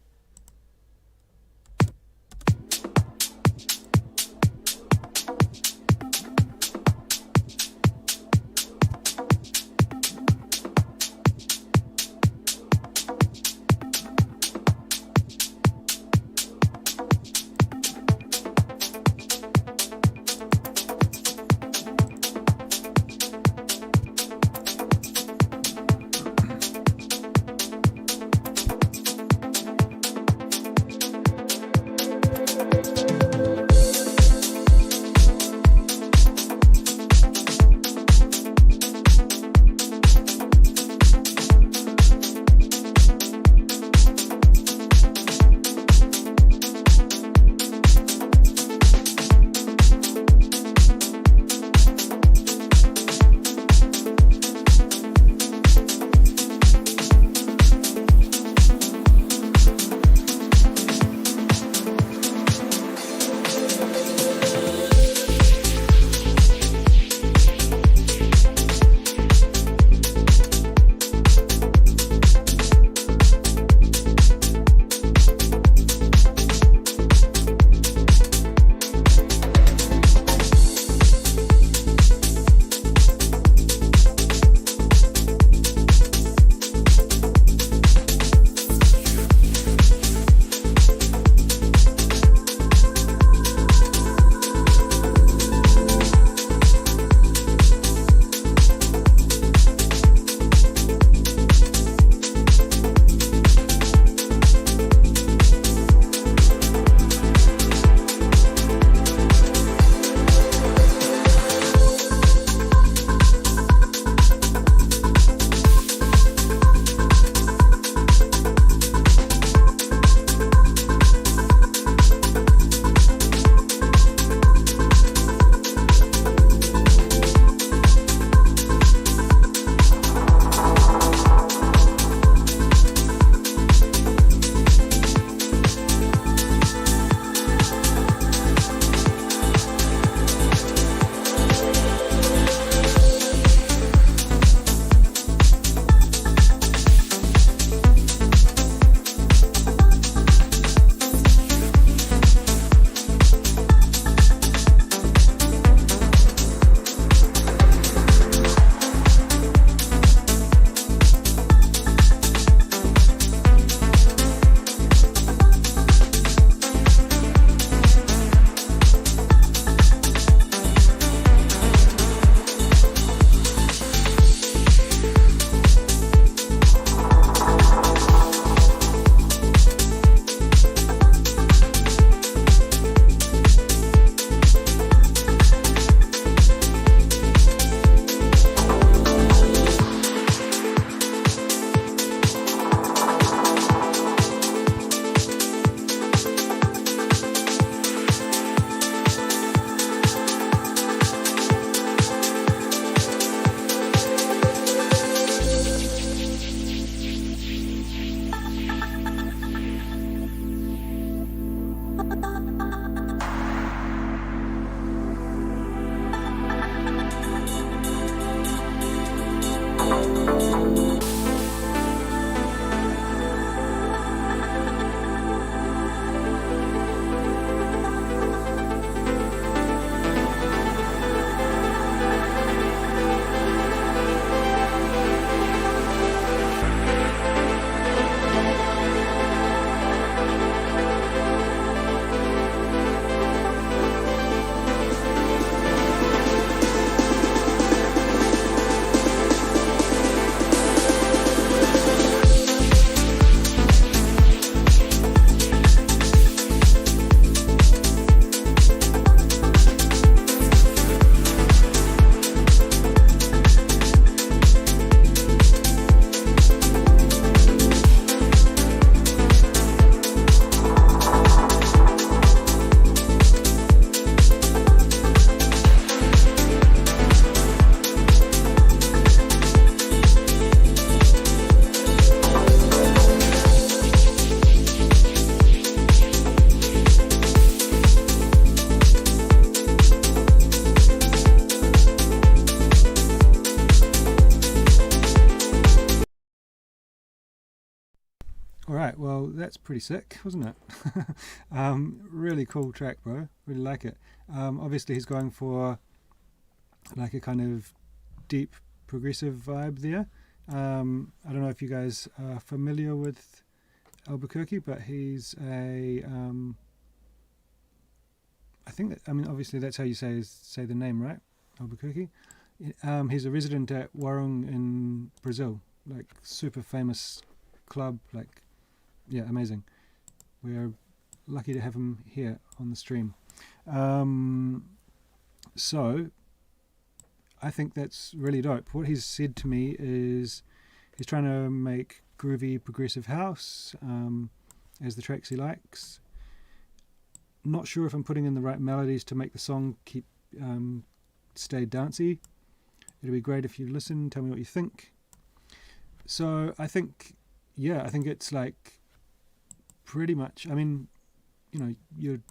All right, well, that's pretty sick, wasn't it? Really cool track, bro. Really like it. Obviously, he's going for like a kind of deep progressive vibe there. I don't know if you guys are familiar with Albuquerque, but he's a I think that, I mean, obviously that's how you say the name, right? Albuquerque. He's a resident at Warung in Brazil, like super famous club, like, yeah, amazing. We're lucky to have him here on the stream. So I think that's really dope. What he's said to me is he's trying to make groovy progressive house as the tracks he likes. Not sure if I'm putting in the right melodies to make the song stay dancey. It'd be great if you listen, tell me what you think. So I think it's like pretty much, I mean, you know,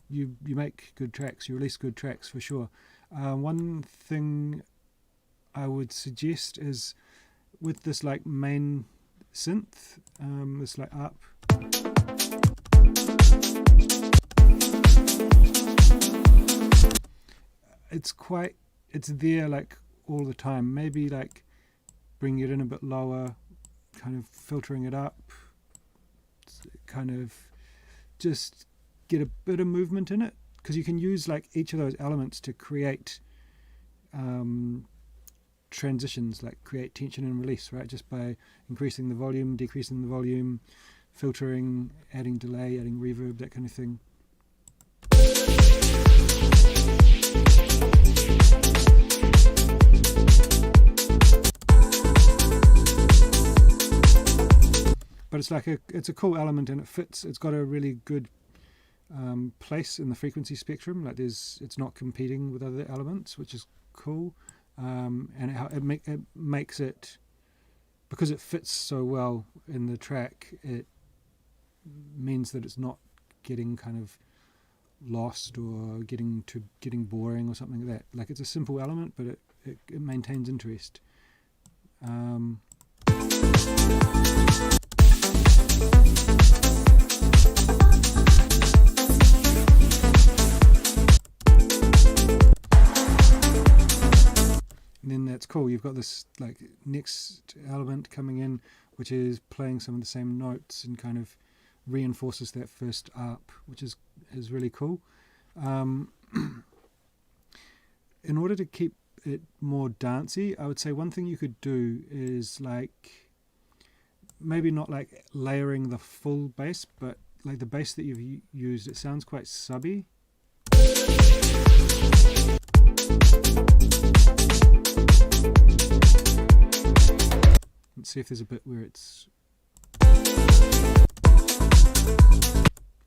you make good tracks, you release good tracks for sure. One thing I would suggest is with this like main synth, this like up, it's there like all the time. Maybe like bring it in a bit lower, kind of filtering it up, kind of just get a bit of movement in it, because you can use like each of those elements to create transitions, like create tension and release, right? Just by increasing the volume, decreasing the volume, filtering, adding delay, adding reverb, that kind of thing. But it's like it's a cool element, and it fits. It's got a really good place in the frequency spectrum. Like it's not competing with other elements, which is cool. And it makes it, because it fits so well in the track, it means that it's not getting kind of lost or getting boring or something like that. Like it's a simple element, but it maintains interest. And then that's cool. You've got this like next element coming in, which is playing some of the same notes and kind of reinforces that first up, which is really cool. In order to keep it more dancey, I would say one thing you could do is like maybe not like layering the full bass, but like the bass that you've used, it sounds quite subby. Let's see if there's a bit where it's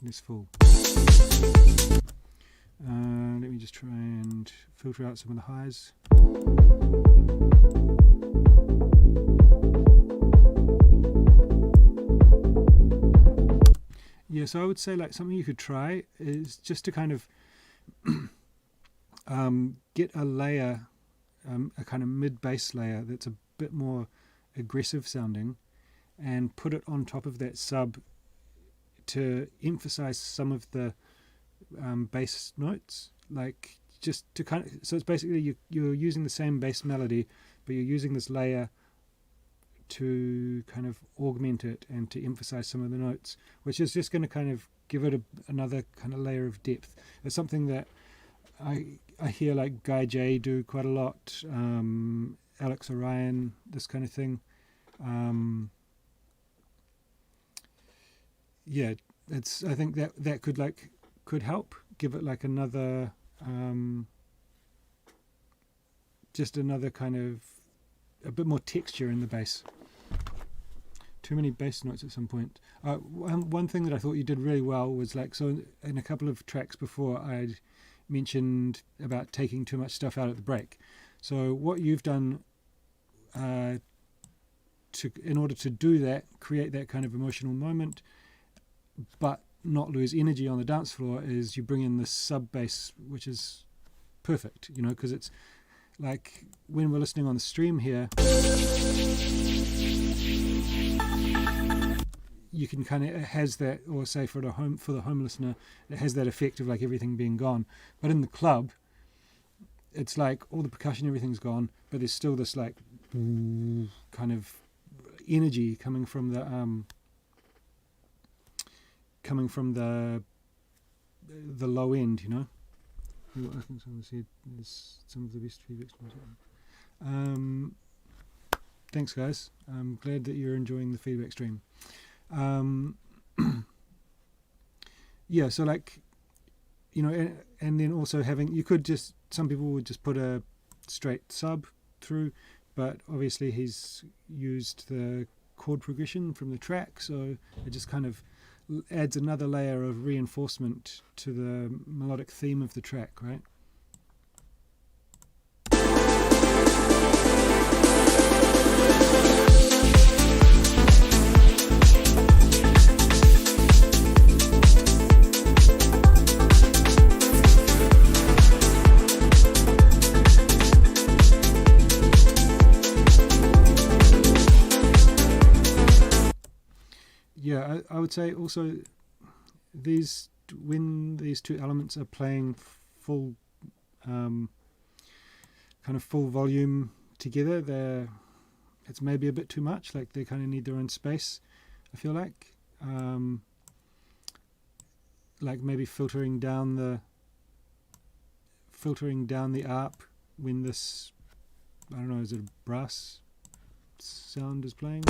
this full. Let me just try and filter out some of the highs. Yeah, so I would say like something you could try is just to kind of get a layer, a kind of mid-bass layer that's a bit more aggressive sounding, and put it on top of that sub to emphasize some of the bass notes, like just to kind of, so it's basically you're using the same bass melody, but you're using this layer to kind of augment it and to emphasize some of the notes, which is just going to kind of give it another kind of layer of depth. It's something that I hear like Guy J do quite a lot, Alex Orion, this kind of thing. Yeah, I think that could help give it like another just another kind of a bit more texture in the bass. Too many bass notes at some point. One thing that I thought you did really well was like, so in a couple of tracks before I'd mentioned about taking too much stuff out at the break. So what you've done in order to do that, create that kind of emotional moment, but not lose energy on the dance floor, is you bring in the sub bass, which is perfect, you know, because it's like when we're listening on the stream here, you can kind of, it has that, or say for the home listener, it has that effect of like everything being gone. But in the club, it's like all the percussion, everything's gone, but there's still this like kind of energy coming from the low end, you know. I think someone said there's some of the best feedback. Thanks, guys. I'm glad that you're enjoying the feedback stream. Yeah, so like, you know, and then also having, you could just, some people would just put a straight sub through, but obviously he's used the chord progression from the track, so it just kind of adds another layer of reinforcement to the melodic theme of the track, right? Yeah, I would say also when these two elements are playing full, kind of full volume together, it's maybe a bit too much. Like they kind of need their own space, I feel like. Like maybe filtering down the ARP when this, I don't know, is it a brass sound is playing?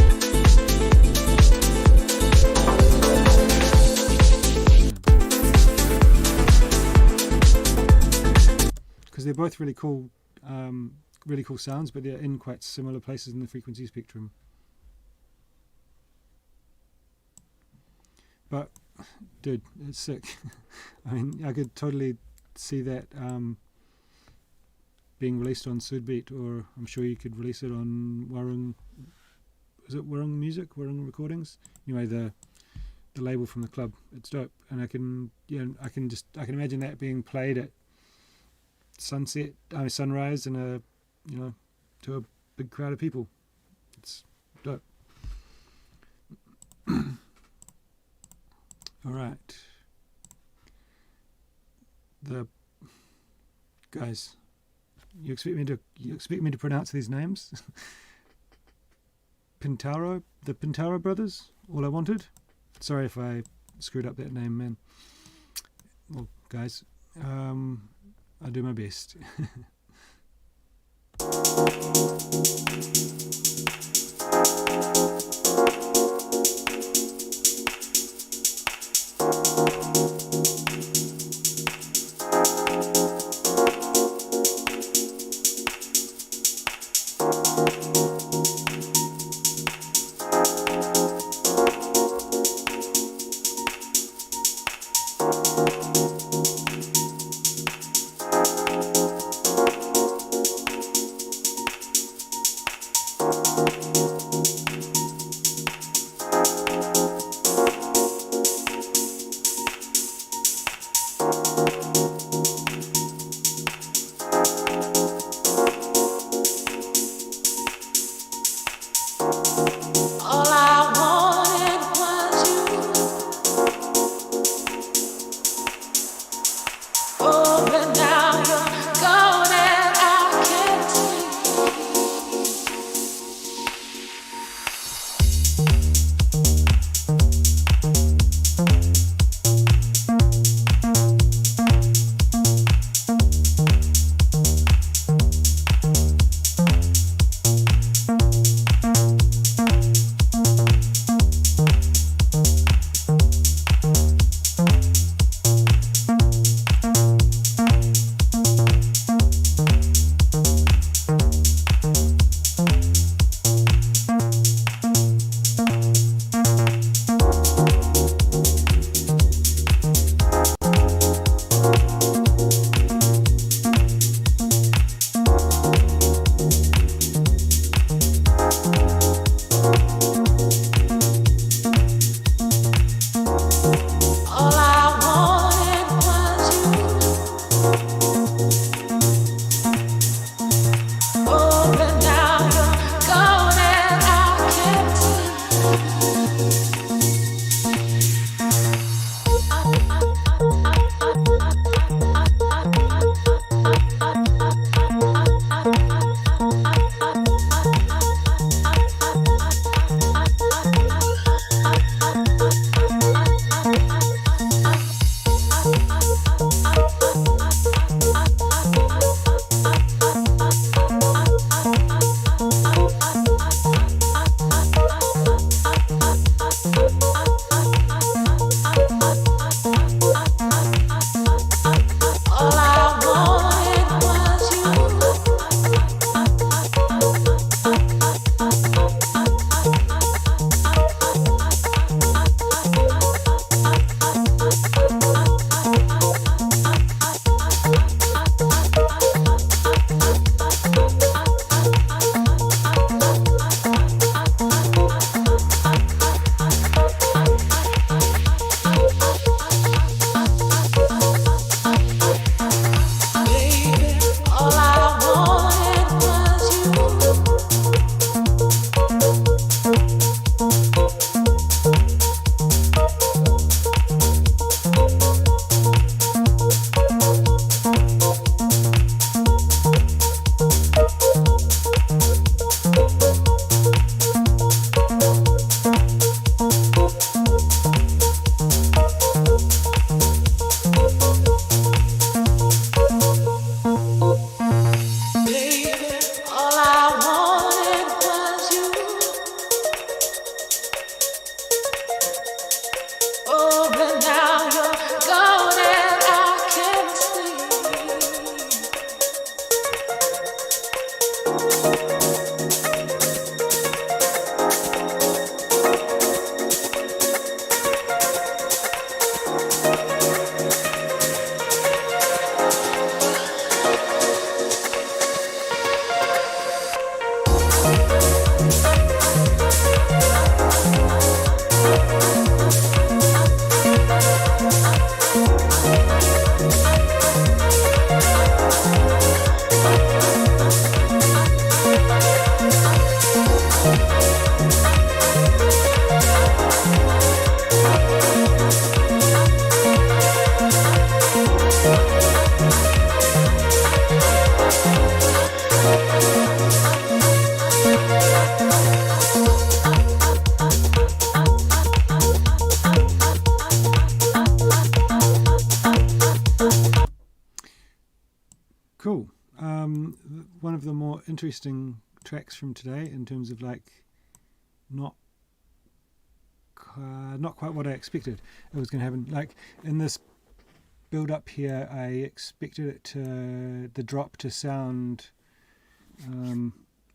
Because they're both really cool sounds, but they're in quite similar places in the frequency spectrum. But dude, it's sick. I mean, I could totally see that being released on Sudbeat, or I'm sure you could release it on Warung. Is it Warung Music, Warung Recordings? Anyway, the label from the club. It's dope, and I can imagine that being played at sunrise in a, you know, to a big crowd of people. It's dope. All right, the guys, you expect me to pronounce these names? The Pintaro brothers. All I Wanted. Sorry if I screwed up that name, man. Well, guys, I'll do my best. But now you're gone and I can't sleep. Cool. One of the more interesting tracks from today, in terms of like not quite what I expected it was going to happen. Like in this build up here, I expected it to the drop to sound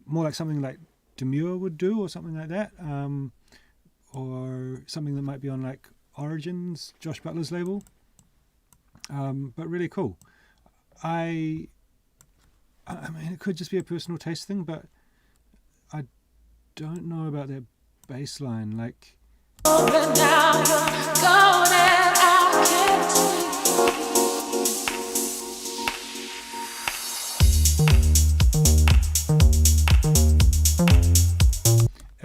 more like something like Demure would do, or something like that, or something that might be on like Origins, Josh Butler's label. But really cool. I mean, it could just be a personal taste thing, but I don't know about that bass line. Like, But now you're gone and I can't sleep.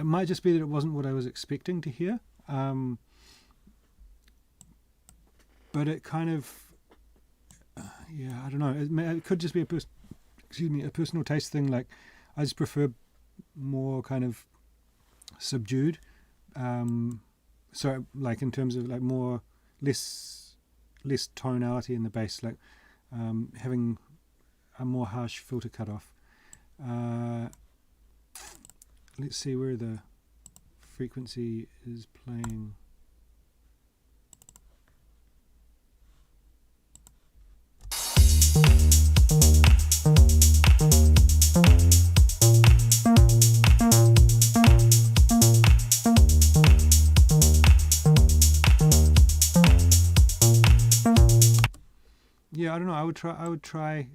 it might just be that it wasn't what I was expecting to hear. But it kind of, yeah, I don't know. It could just be a personal taste thing. Like, I just prefer more kind of subdued. So like in terms of like less tonality in the bass, like having a more harsh filter cutoff. Let's see where the frequency is playing. Yeah, I don't know. I would try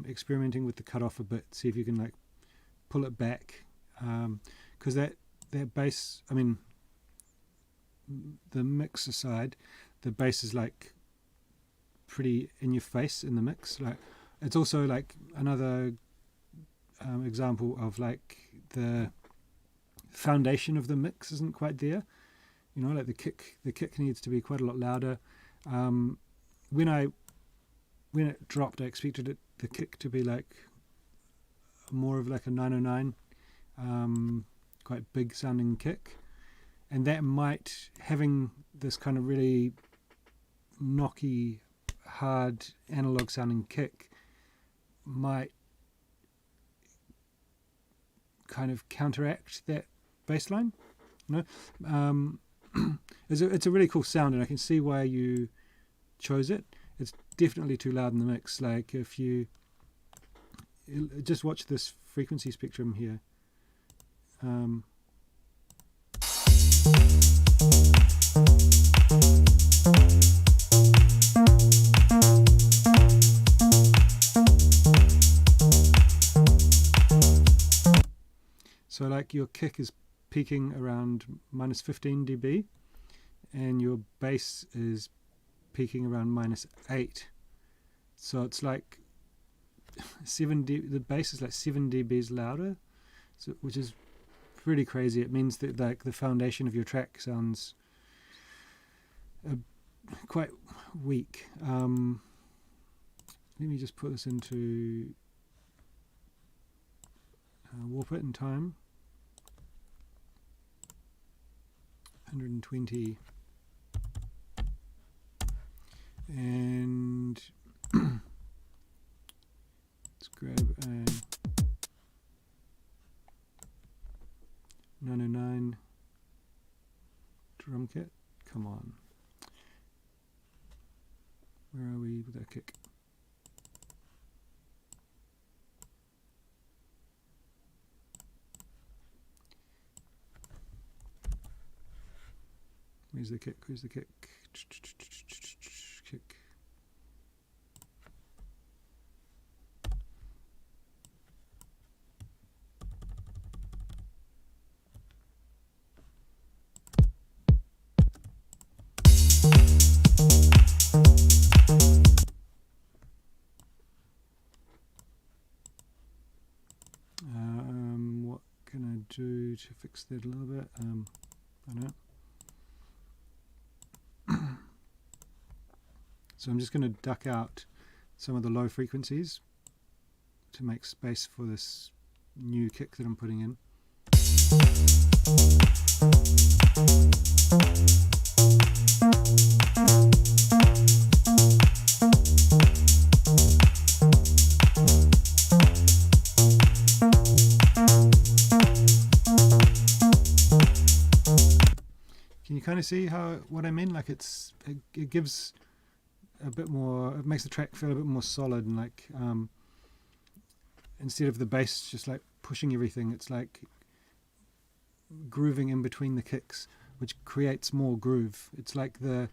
experimenting with the cutoff a bit, see if you can like pull it back, because that bass. I mean, the mix aside, the bass is like pretty in your face in the mix. Like, it's also like another example of like the foundation of the mix isn't quite there. You know, like the kick needs to be quite a lot louder. When it dropped, I expected the kick to be like more of like a 909, quite big sounding kick, and that might, having this kind of really knocky, hard analog sounding kick, might kind of counteract that bass line. You know, it's a really cool sound, and I can see why you chose it. It's definitely too loud in the mix. Like, if you just watch this frequency spectrum here. So like your kick is peaking around minus 15 dB, and your bass is peaking around -8, so it's like 7 dB. The bass is like 7 dBs louder, so, which is pretty crazy. It means that like the foundation of your track sounds quite weak. Let me just put this into warp it in time. 120. And let's grab a 909 drum kit. Come on. Where are we with our kick? Where's the kick? Where's the kick? Kick. What can I do to fix that a little bit? I don't know. So I'm just going to duck out some of the low frequencies to make space for this new kick that I'm putting in. Can you kind of see what I mean? Like it gives a bit more, it makes the track feel a bit more solid, and like instead of the bass just like pushing everything, it's like grooving in between the kicks, which creates more groove. It's like the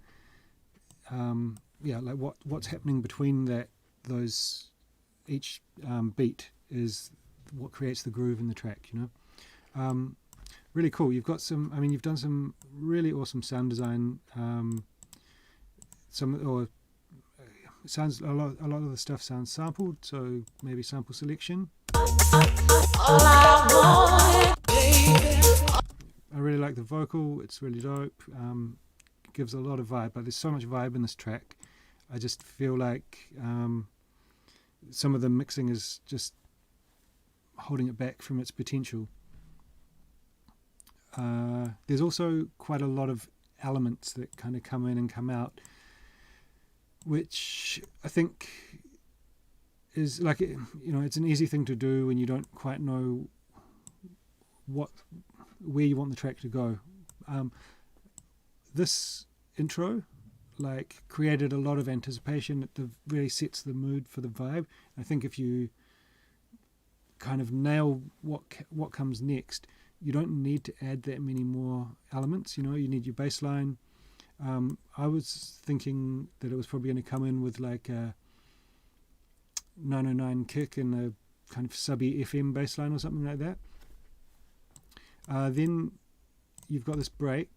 like what's happening between those each beat is what creates the groove in the track, you know. Really cool. You've got some, I mean, you've done some really awesome sound design. It sounds a lot of the stuff sounds sampled, so maybe sample selection. I really like the vocal. It's really dope. Gives a lot of vibe, but there's so much vibe in this track. I just feel like some of the mixing is just holding it back from its potential. There's also quite a lot of elements that kind of come in and come out, which I think is like, you know, it's an easy thing to do when you don't quite know where you want the track to go. This intro like created a lot of anticipation. It really sets the mood for the vibe. I think if you kind of nail what comes next, you don't need to add that many more elements. You know, you need your bass line. I was thinking that it was probably going to come in with like a 909 kick and a kind of subby FM bass line or something like that. Then you've got this break,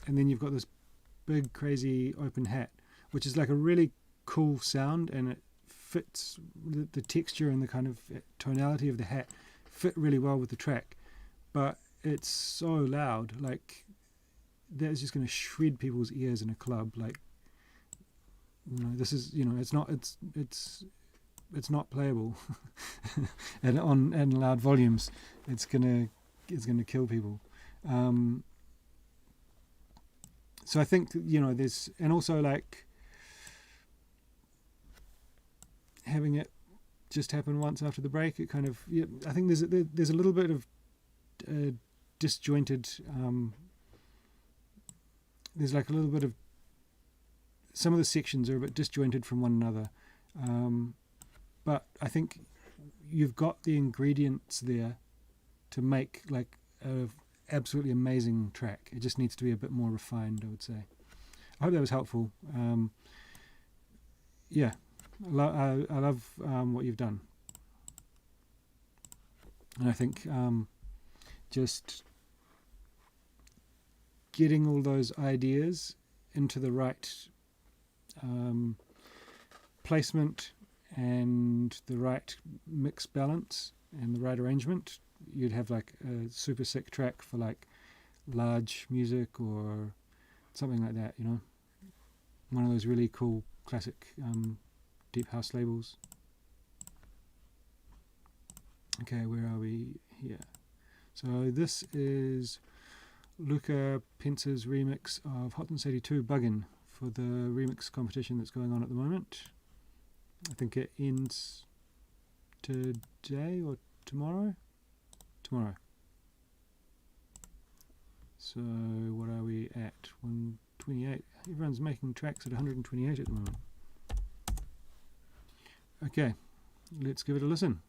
and then you've got this big crazy open hat, which is like a really cool sound, and it fits the texture and the kind of tonality of the hat fit really well with the track, but it's so loud, like that is just going to shred people's ears in a club. Like, you know, this is, you know, it's not playable and loud volumes. It's gonna kill people. So I think, you know, there's, and also like having it just happen once after the break, it kind of, yeah, I think there's a little bit of disjointed, there's like a little bit of, some of the sections are a bit disjointed from one another, but I think you've got the ingredients there to make like a absolutely amazing track. It just needs to be a bit more refined, I would say. I hope that was helpful. Yeah, I love what you've done, and I think just getting all those ideas into the right placement and the right mix balance and the right arrangement, you'd have like a super sick track for like large music or something like that, you know, one of those really cool classic deep house labels. Okay, where are we here? So this is Luca Pence's remix of Hot and 82 Buggin' for the remix competition that's going on at the moment. I think it ends today or tomorrow. So what are we at? 128. Everyone's making tracks at 128 at the moment. Okay, let's give it a listen.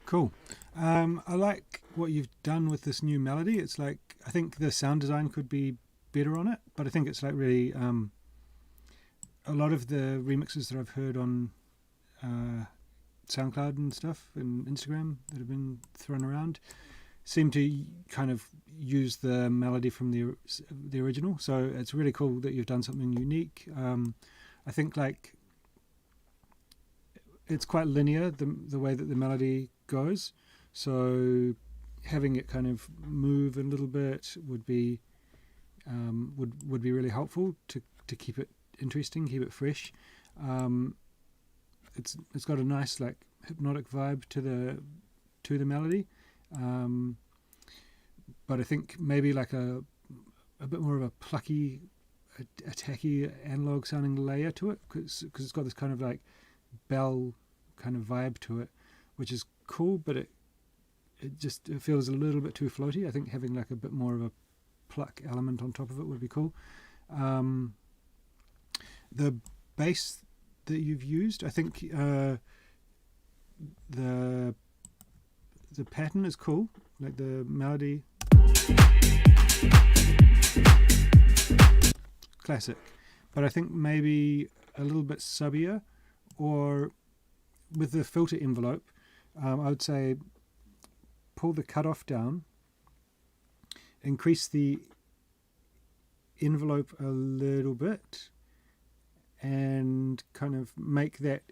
Cool. I like what you've done with this new melody. It's like, I think the sound design could be better on it, but I think it's like really a lot of the remixes that I've heard on SoundCloud and stuff and Instagram that have been thrown around seem to kind of use the melody from the original. So it's really cool that you've done something unique. I think like it's quite linear, the way that the melody goes. So having it kind of move a little bit would be really helpful to keep it interesting, keep it fresh. It's got a nice like hypnotic vibe to the melody, but I think maybe like a bit more of a plucky, attacky analog sounding layer to it, because it's got this kind of like bell kind of vibe to it, which is cool, but it feels a little bit too floaty. I think having like a bit more of a pluck element on top of it would be cool. The bass that you've used, I think the pattern is cool, like the melody, classic, but I think maybe a little bit subbier, or with the filter envelope, I would say pull the cutoff down, increase the envelope a little bit, and kind of make that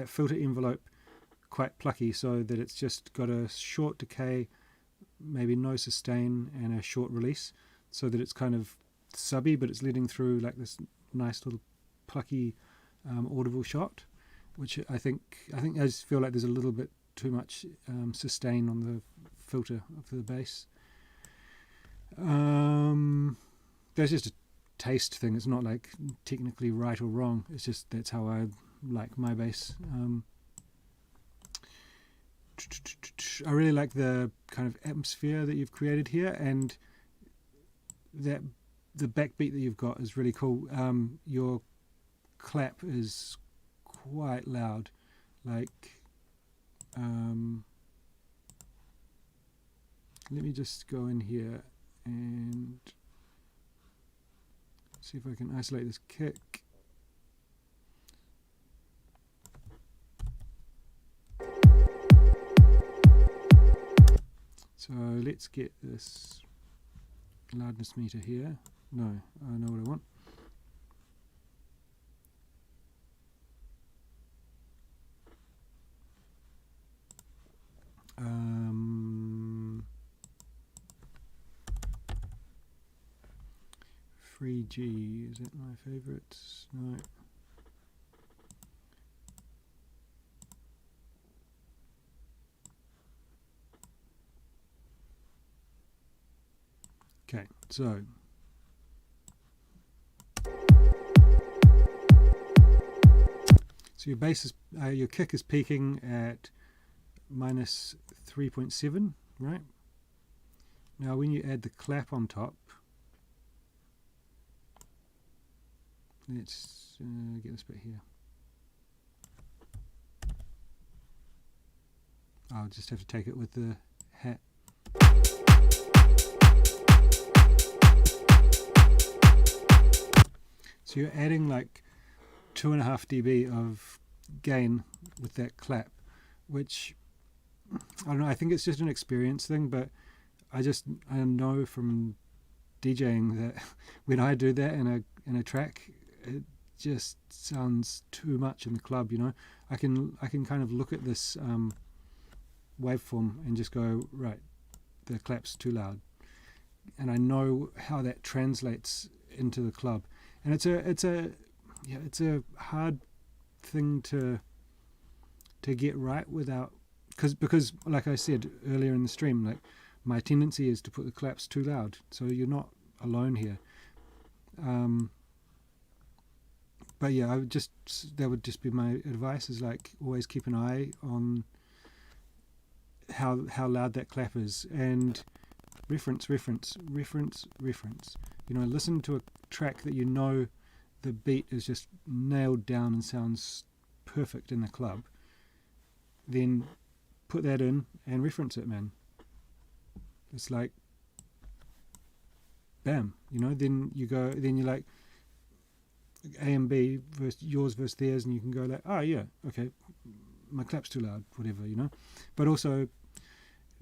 filter envelope quite plucky, so that it's just got a short decay, maybe no sustain, and a short release, so that it's kind of subby, but it's letting through like this nice little plucky audible shot, which I just feel like there's a little bit too much sustain on the filter of the bass. That's just a taste thing. It's not like technically right or wrong. It's just that's how I like my bass. I really like the kind of atmosphere that you've created here, and that the backbeat that you've got is really cool. Your clap is quite loud, like let me just go in here and see if I can isolate this kick. So let's get this loudness meter here. No, I know what I want. Free G, is that my favourites? No. Okay, so your bass is your kick is peaking at minus 3.7, right? Now when you add the clap on top, let's get this bit here. I'll just have to take it with the hat. So you're adding like 2.5 dB of gain with that clap, which I don't know, I think it's just an experience thing, but I know from DJing that when I do that in a track, it just sounds too much in the club, you know. I can kind of look at this waveform and just go, right, the clap's too loud, and I know how that translates into the club. And it's a hard thing to get right without, because like I said earlier in the stream, like my tendency is to put the claps too loud. So you're not alone here. But yeah, that would just be my advice, is like always keep an eye on how loud that clap is, and reference. You know, listen to a track that you know the beat is just nailed down and sounds perfect in the club, then put that in and reference it, man. It's like bam, you know, then you're like A and B versus yours versus theirs, and you can go like, oh yeah, okay, my clap's too loud, whatever, you know. But also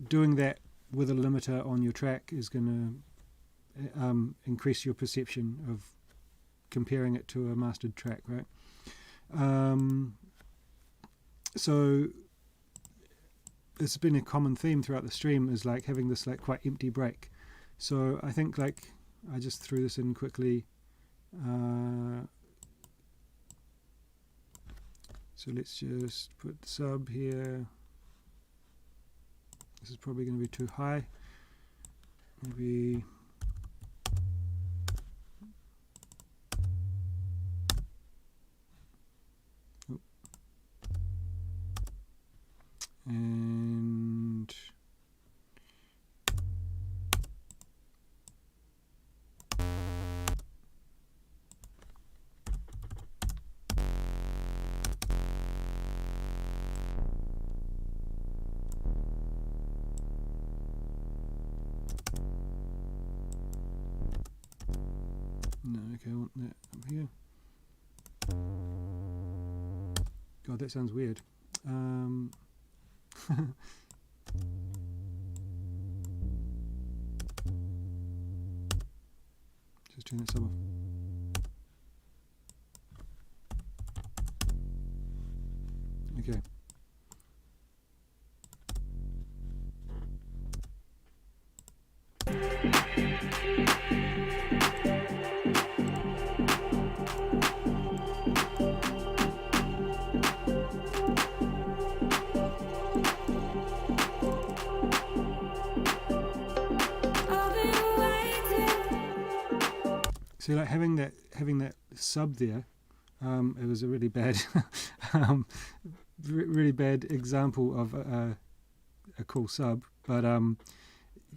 doing that with a limiter on your track is going to increase your perception of comparing it to a mastered track, right? So it's been a common theme throughout the stream, is like having this like quite empty break. So I think like I just threw this in quickly. So let's just put the sub here. This is probably going to be too high. Maybe and no, okay, I want that up here. God, that sounds weird. Just turn that sub off. Okay. So like having that sub there, it was a really bad, really bad example of a cool sub. But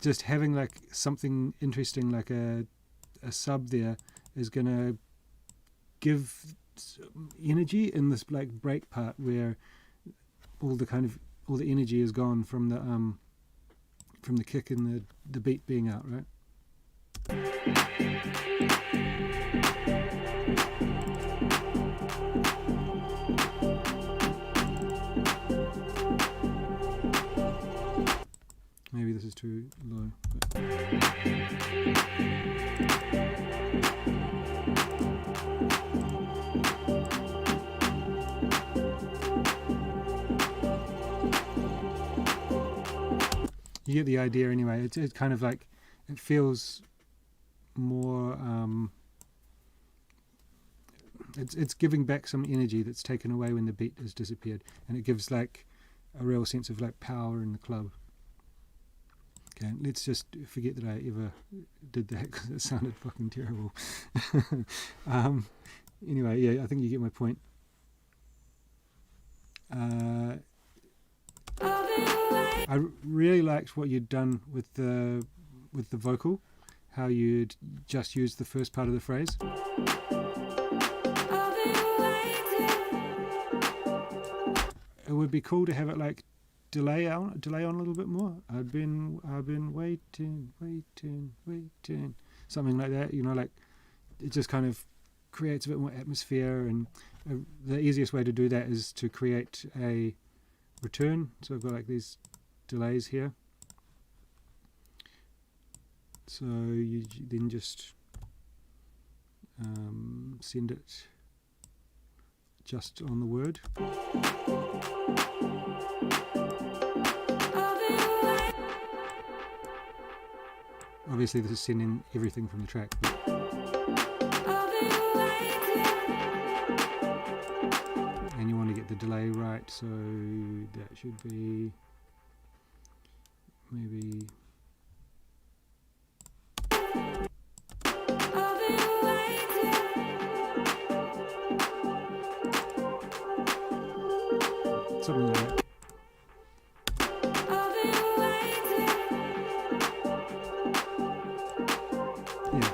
just having like something interesting like a sub there is gonna give energy in this like break part where all the energy is gone from the kick and the beat being out, right? Maybe this is too low. But you get the idea anyway. It's kind of like, it feels more, it's giving back some energy that's taken away when the beat has disappeared, and it gives like a real sense of like power in the club. Okay, let's just forget that I ever did that because it sounded fucking terrible. Anyway, yeah, I think you get my point. I really liked what you'd done with the vocal, how you'd just used the first part of the phrase. It would be cool to have it like delay on a little bit more. I've been waiting, something like that. You know, like it just kind of creates a bit more atmosphere. And the easiest way to do that is to create a return. So I've got like these delays here. So you then just send it just on the word. Obviously this is sending everything from the track. And you want to get the delay right, so that should be maybe something like that. Yeah.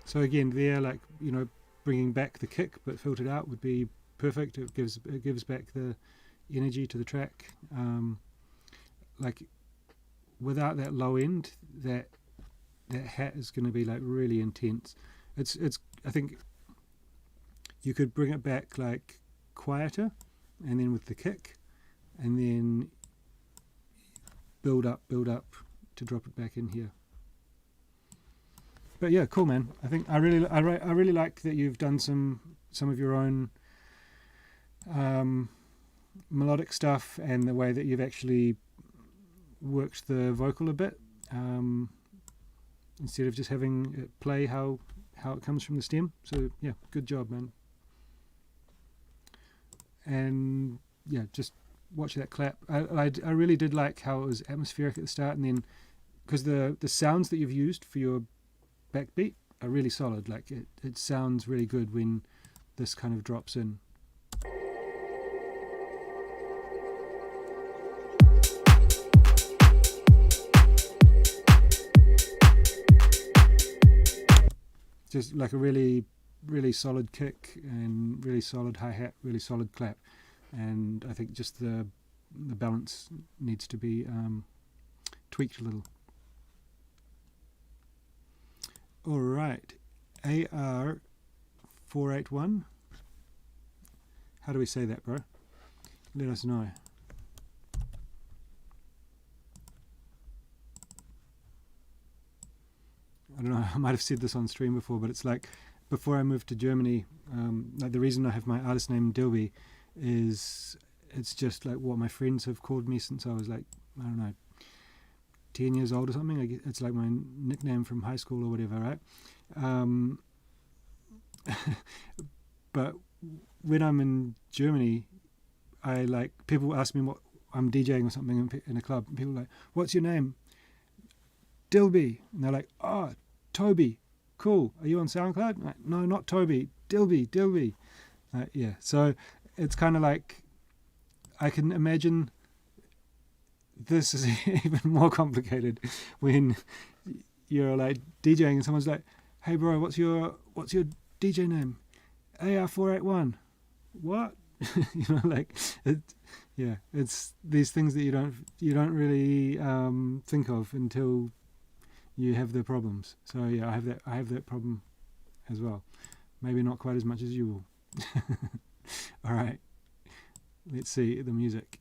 So again, there, like, you know, bringing back the kick but filtered out would be perfect. It gives back the energy to the track. Like without that low end, that hat is going to be like really intense. It's I think you could bring it back like quieter, and then with the kick, and then build up to drop it back in here. But yeah, cool, man. I think I really like that you've done some of your own melodic stuff, and the way that you've actually worked the vocal a bit, instead of just having it play how it comes from the stem. So yeah, good job, man. And yeah, just watch that clap. I really did like how it was atmospheric at the start, and then because the sounds that you've used for your backbeat are really solid. Like it sounds really good when this kind of drops in. Just like a really, really solid kick and really solid hi-hat, really solid clap. And I think just the balance needs to be tweaked a little. All right, AR481. How do we say that, bro? Let us know. I don't know, I might have said this on stream before, but it's like, before I moved to Germany, like the reason I have my artist name Dilby is it's just like what my friends have called me since I was like, I don't know, 10 years old or something. It's like my nickname from high school or whatever, right? But when I'm in Germany, I like, people ask me what I'm DJing or something in a club, and people are like, what's your name? Dilby. And they're like, oh, Toby, cool, are you on SoundCloud? Like, no, not Toby, Dilby. Yeah, so it's kind of like, I can imagine this is even more complicated when you're like DJing and someone's like, hey bro, what's your DJ name? AR481. What? You know, like it's these things that you don't really think of until you have the problems. So yeah, I have that problem as well. Maybe not quite as much as you will. All right, let's see the music.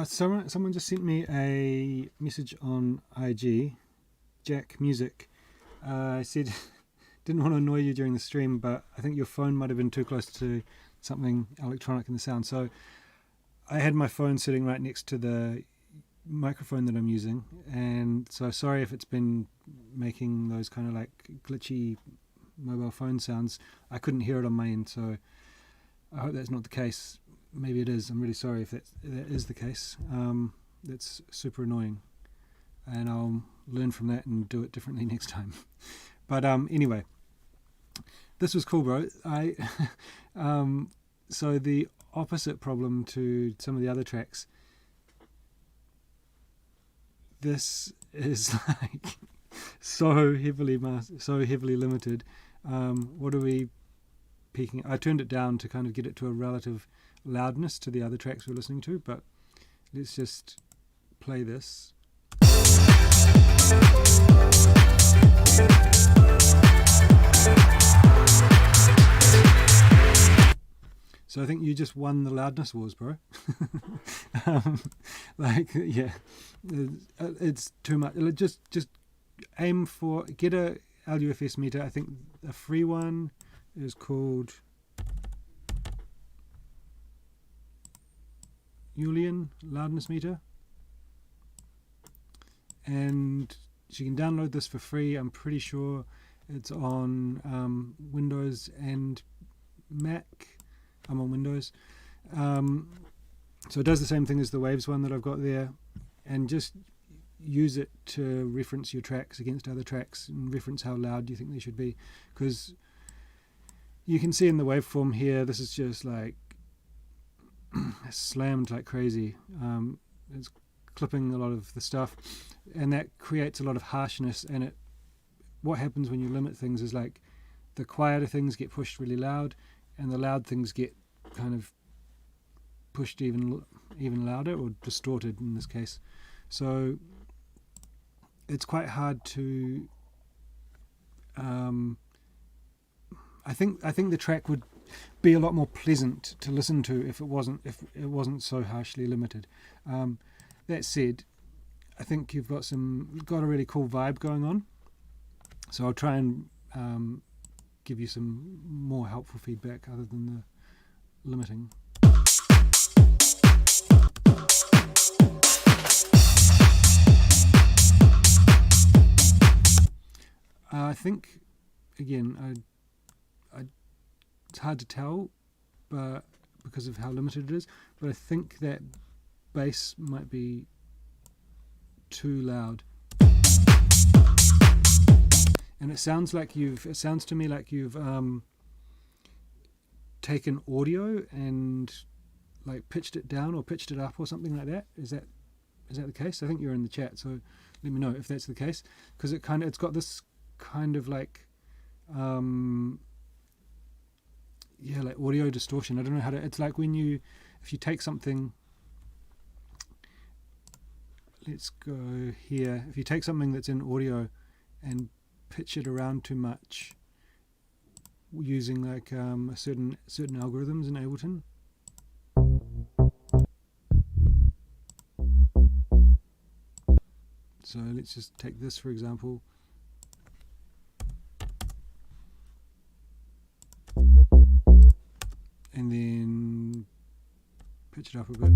Someone just sent me a message on IG, Jack Music. Said didn't want to annoy you during the stream, but I think your phone might have been too close to something electronic in the sound. So I had my phone sitting right next to the microphone that I'm using, and so sorry if it's been making those kind of like glitchy mobile phone sounds. I couldn't hear it on my end, so I hope that's not the case. Maybe it is. I'm really sorry if that is the case. That's super annoying, and I'll learn from that and do it differently next time. But anyway, this was cool, bro. So the opposite problem to some of the other tracks, this is like so heavily limited. What are we peaking? I turned it down to kind of get it to a relative loudness to the other tracks we're listening to, but let's just play this. So I think you just won the loudness wars, bro. Yeah, it's too much. Just aim for, get a LUFS meter. I think a free one is called Julian loudness meter, and you can download this for free. I'm pretty sure it's on Windows and Mac. I'm on Windows, so it does the same thing as the Waves one that I've got there, and just use it to reference your tracks against other tracks and reference how loud you think they should be, because you can see in the waveform here, this is just like slammed like crazy. It's clipping a lot of the stuff, and that creates a lot of harshness. And what happens when you limit things is like the quieter things get pushed really loud, and the loud things get kind of pushed even louder, or distorted in this case. So it's quite hard to I think the track would be a lot more pleasant to listen to if it wasn't so harshly limited. That said, I think you've got a really cool vibe going on, so I'll try and give you some more helpful feedback other than the limiting. I think, again, it's hard to tell, but because of how limited it is. But I think that bass might be too loud, and it sounds to me like you've taken audio and like pitched it down or pitched it up or something like that. Is that the case? I think you're in the chat, so let me know if that's the case, because it's got this kind of like like audio distortion. I don't know how to. It's like if you take something. Let's go here. If you take something that's in audio and pitch it around too much, using like certain algorithms in Ableton. So let's just take this for example. And then pitch it up a bit.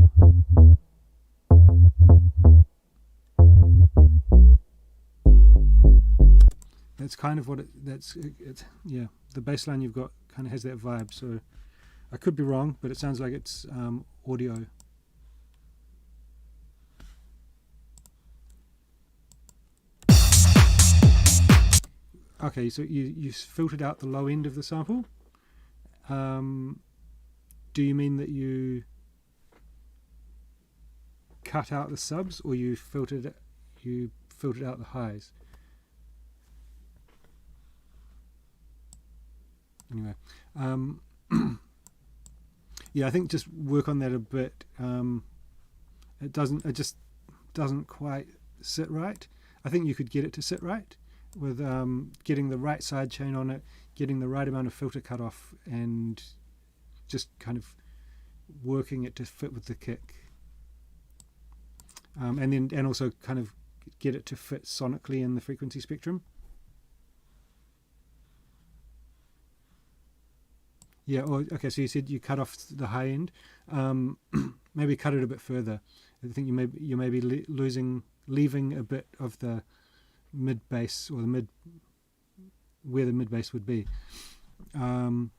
That's kind of what yeah, the bass line you've got kind of has that vibe, so I could be wrong, but it sounds like it's audio. Okay, so you filtered out the low end of the sample. Do you mean that you cut out the subs, or you filtered out the highs? Anyway, yeah, I think just work on that a bit. It just doesn't quite sit right. I think you could get it to sit right with getting the right side chain on it, getting the right amount of filter cutoff, and just kind of working it to fit with the kick. and also kind of get it to fit sonically in the frequency spectrum. Yeah, okay, so you said you cut off the high end. Maybe cut it a bit further. I think you may be leaving a bit of the mid bass, or where the mid bass would be, and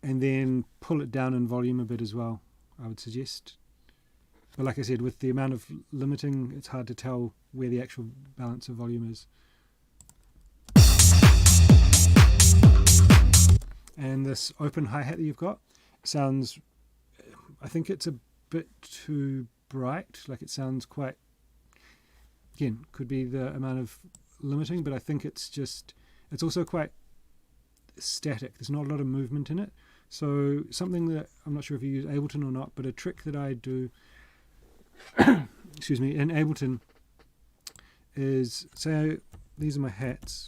then pull it down in volume a bit as well, I would suggest. But like I said, with the amount of limiting, it's hard to tell where the actual balance of volume is. And this open hi-hat that you've got sounds, I think it's a bit too bright, like it sounds quite, again, could be the amount of limiting, but I think it's also quite static. There's not a lot of movement in it. So something that, I'm not sure if you use Ableton or not, but a trick that I do, excuse me, in Ableton is, say these are my hats.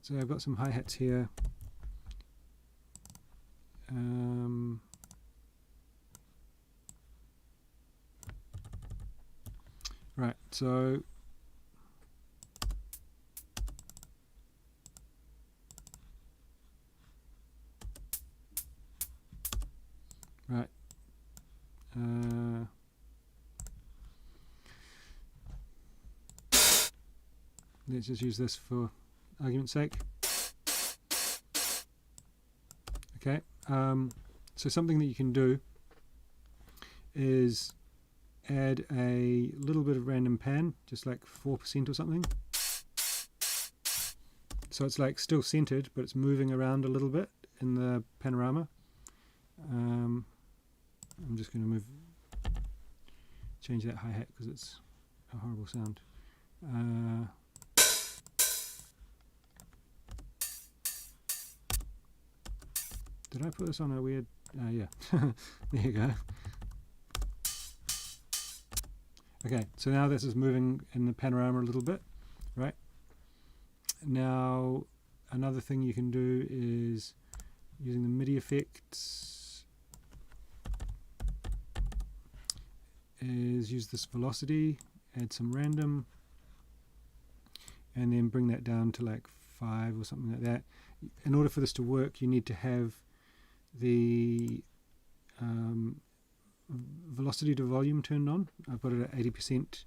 So I've got some hi-hats here. Right, so right. Let's just use this for argument's sake. Okay, so something that you can do is add a little bit of random pan, just like 4% or something. So it's like still centered, but it's moving around a little bit in the panorama. I'm just going to change that hi-hat because it's a horrible sound. Did I put this on a weird... yeah, there you go. Okay, so now this is moving in the panorama a little bit, right? Now, another thing you can do is using the MIDI effects is use this velocity, add some random, and then bring that down to like 5 or something like that. In order for this to work, you need to have the velocity to volume turned on. I've got it at 80%.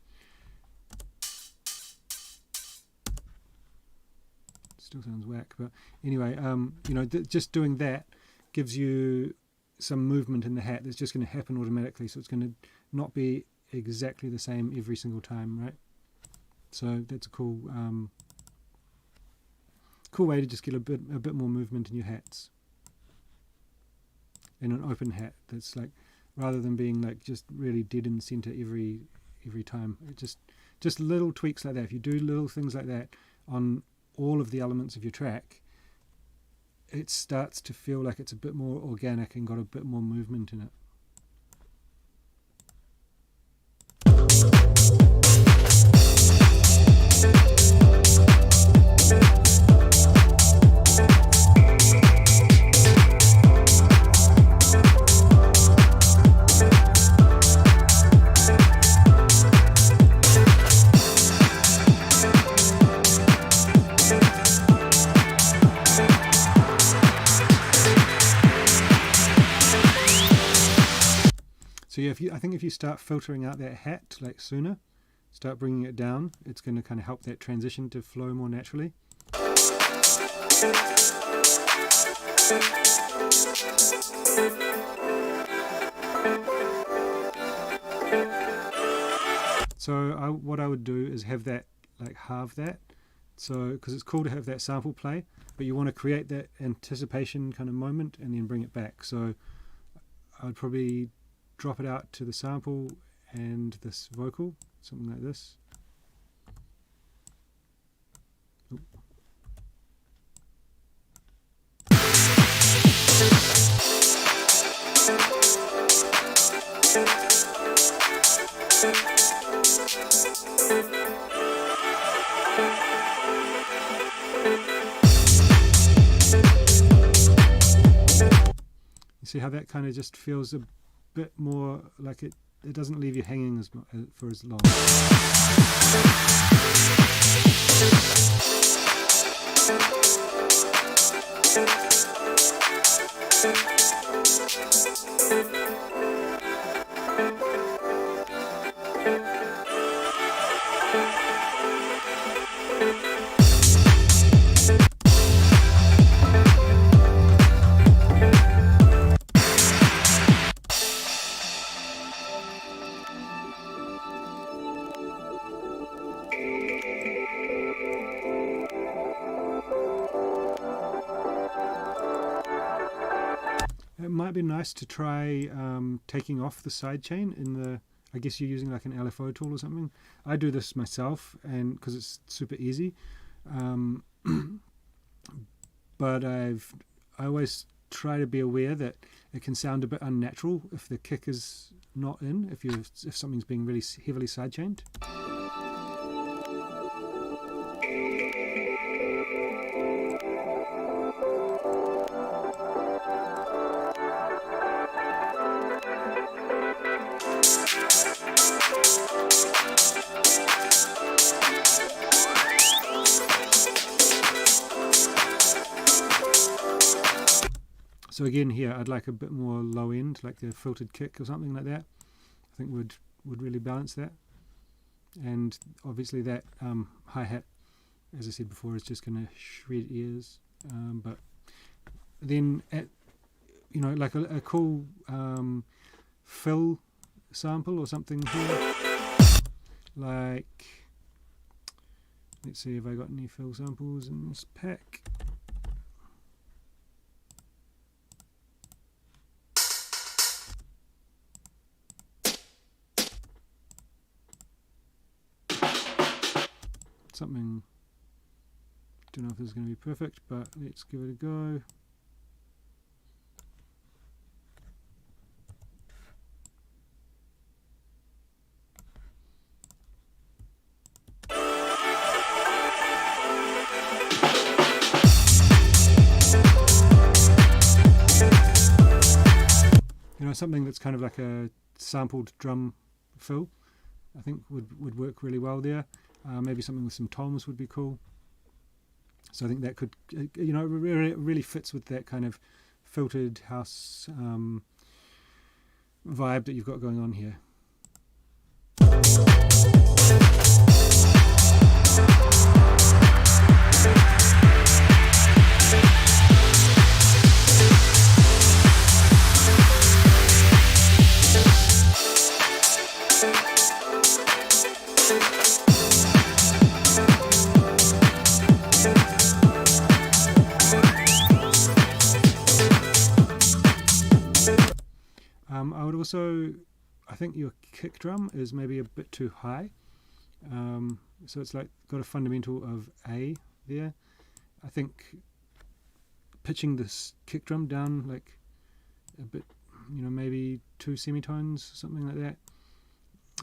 Still sounds whack, but anyway, you know, just doing that gives you some movement in the hat that's just going to happen automatically, so it's going to not be exactly the same every single time, right? So that's a cool way to just get a bit more movement in your hats. In an open hat, that's like, rather than being like just really dead in the center every time, it just little tweaks like that. If you do little things like that on all of the elements of your track, it starts to feel like it's a bit more organic and got a bit more movement in it. So yeah, I think if you start filtering out that hat like sooner, start bringing it down, it's going to kind of help that transition to flow more naturally. So what I would do is have that, like halve that, so because it's cool to have that sample play, but you want to create that anticipation kind of moment and then bring it back. So I would probably drop it out to the sample and this vocal, something like this. Oop. See how that kind of just feels a bit more like it doesn't leave you hanging for as long. It might be nice to try taking off the side chain in the, I guess you're using like an LFO tool or something. I do this myself, and because it's super easy, but I always try to be aware that it can sound a bit unnatural if the kick is not in, if something's being really heavily side chained. So again here I'd like a bit more low end, like a filtered kick or something like that. I think would really balance that. And obviously that hi-hat, as I said before, is just going to shred ears. But then at, you know, like a cool fill sample or something here. Like, let's see if I got any fill samples in this pack. Something, don't know if this is going to be perfect, but let's give it a go. You know, something that's kind of like a sampled drum fill, I think would work really well there. Maybe something with some toms would be cool. So I think that could, you know, really fits with that kind of filtered house vibe that you've got going on here. I would also, I think your kick drum is maybe a bit too high. So it's like got a fundamental of A there. I think pitching this kick drum down like a bit, you know, maybe 2 semitones, something like that,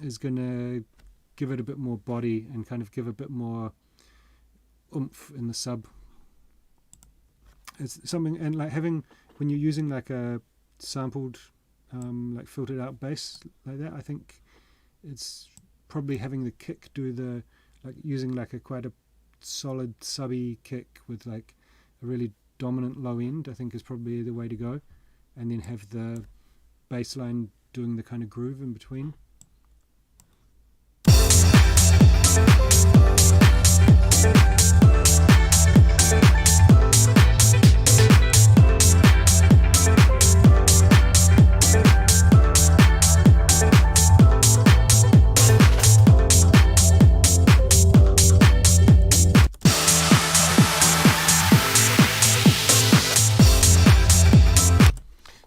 is going to give it a bit more body and kind of give a bit more oomph in the sub. It's something, and like having, when you're using like a sampled like filtered out bass like that, I think it's probably having the kick do the, like using like a quite a solid subby kick with like a really dominant low end, I think is probably the way to go, and then have the bass line doing the kind of groove in between.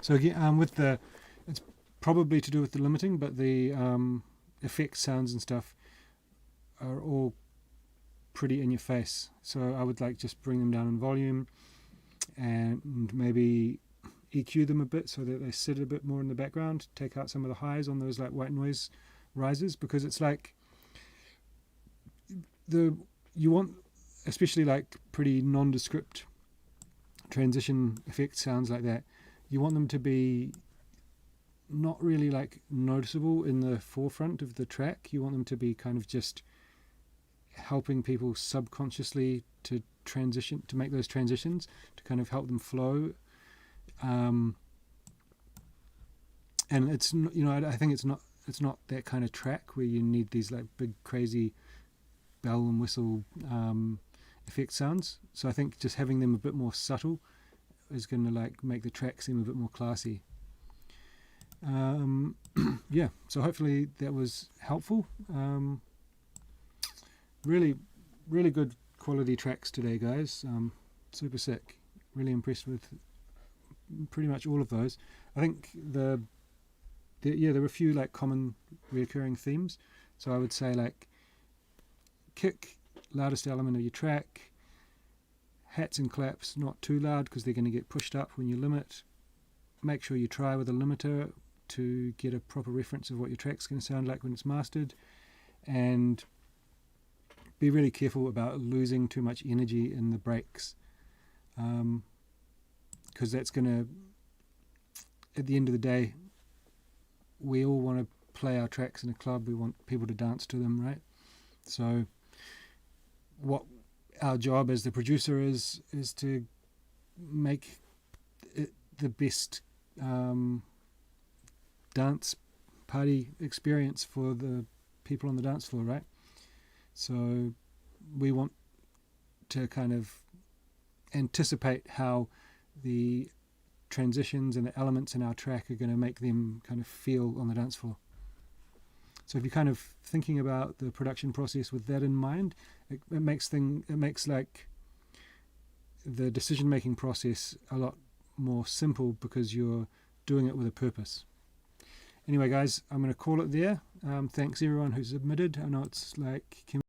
So again, with the, it's probably to do with the limiting, but the effects, sounds and stuff are all pretty in your face. So I would like just bring them down in volume and maybe EQ them a bit so that they sit a bit more in the background, take out some of the highs on those like white noise rises, because it's like you want, especially like pretty nondescript transition effect sounds like that, you want them to be not really like noticeable in the forefront of the track. You want them to be kind of just helping people subconsciously to transition, to make those transitions, to kind of help them flow. And it's, you know, I think it's not that kind of track where you need these like big crazy bell and whistle effect sounds. So I think just having them a bit more subtle is going to like make the track seem a bit more classy. Yeah, so hopefully that was helpful. Really good quality tracks today, guys. Super sick. Really impressed with pretty much all of those. I think there were a few like common recurring themes. So I would say like kick, loudest element of your track, hats and claps not too loud because they're going to get pushed up when you limit. Make sure you try with a limiter to get a proper reference of what your track's going to sound like when it's mastered, and be really careful about losing too much energy in the breaks, because that's going to, at the end of the day, we all want to play our tracks in a club. We want people to dance to them, right? So what our job as the producer is to make it the best dance party experience for the people on the dance floor, right? So we want to kind of anticipate how the transitions and the elements in our track are going to make them kind of feel on the dance floor. So if you're kind of thinking about the production process with that in mind, it makes like the decision making process a lot more simple because you're doing it with a purpose. Anyway, guys, I'm going to call it there. Thanks everyone who submitted. I know it's like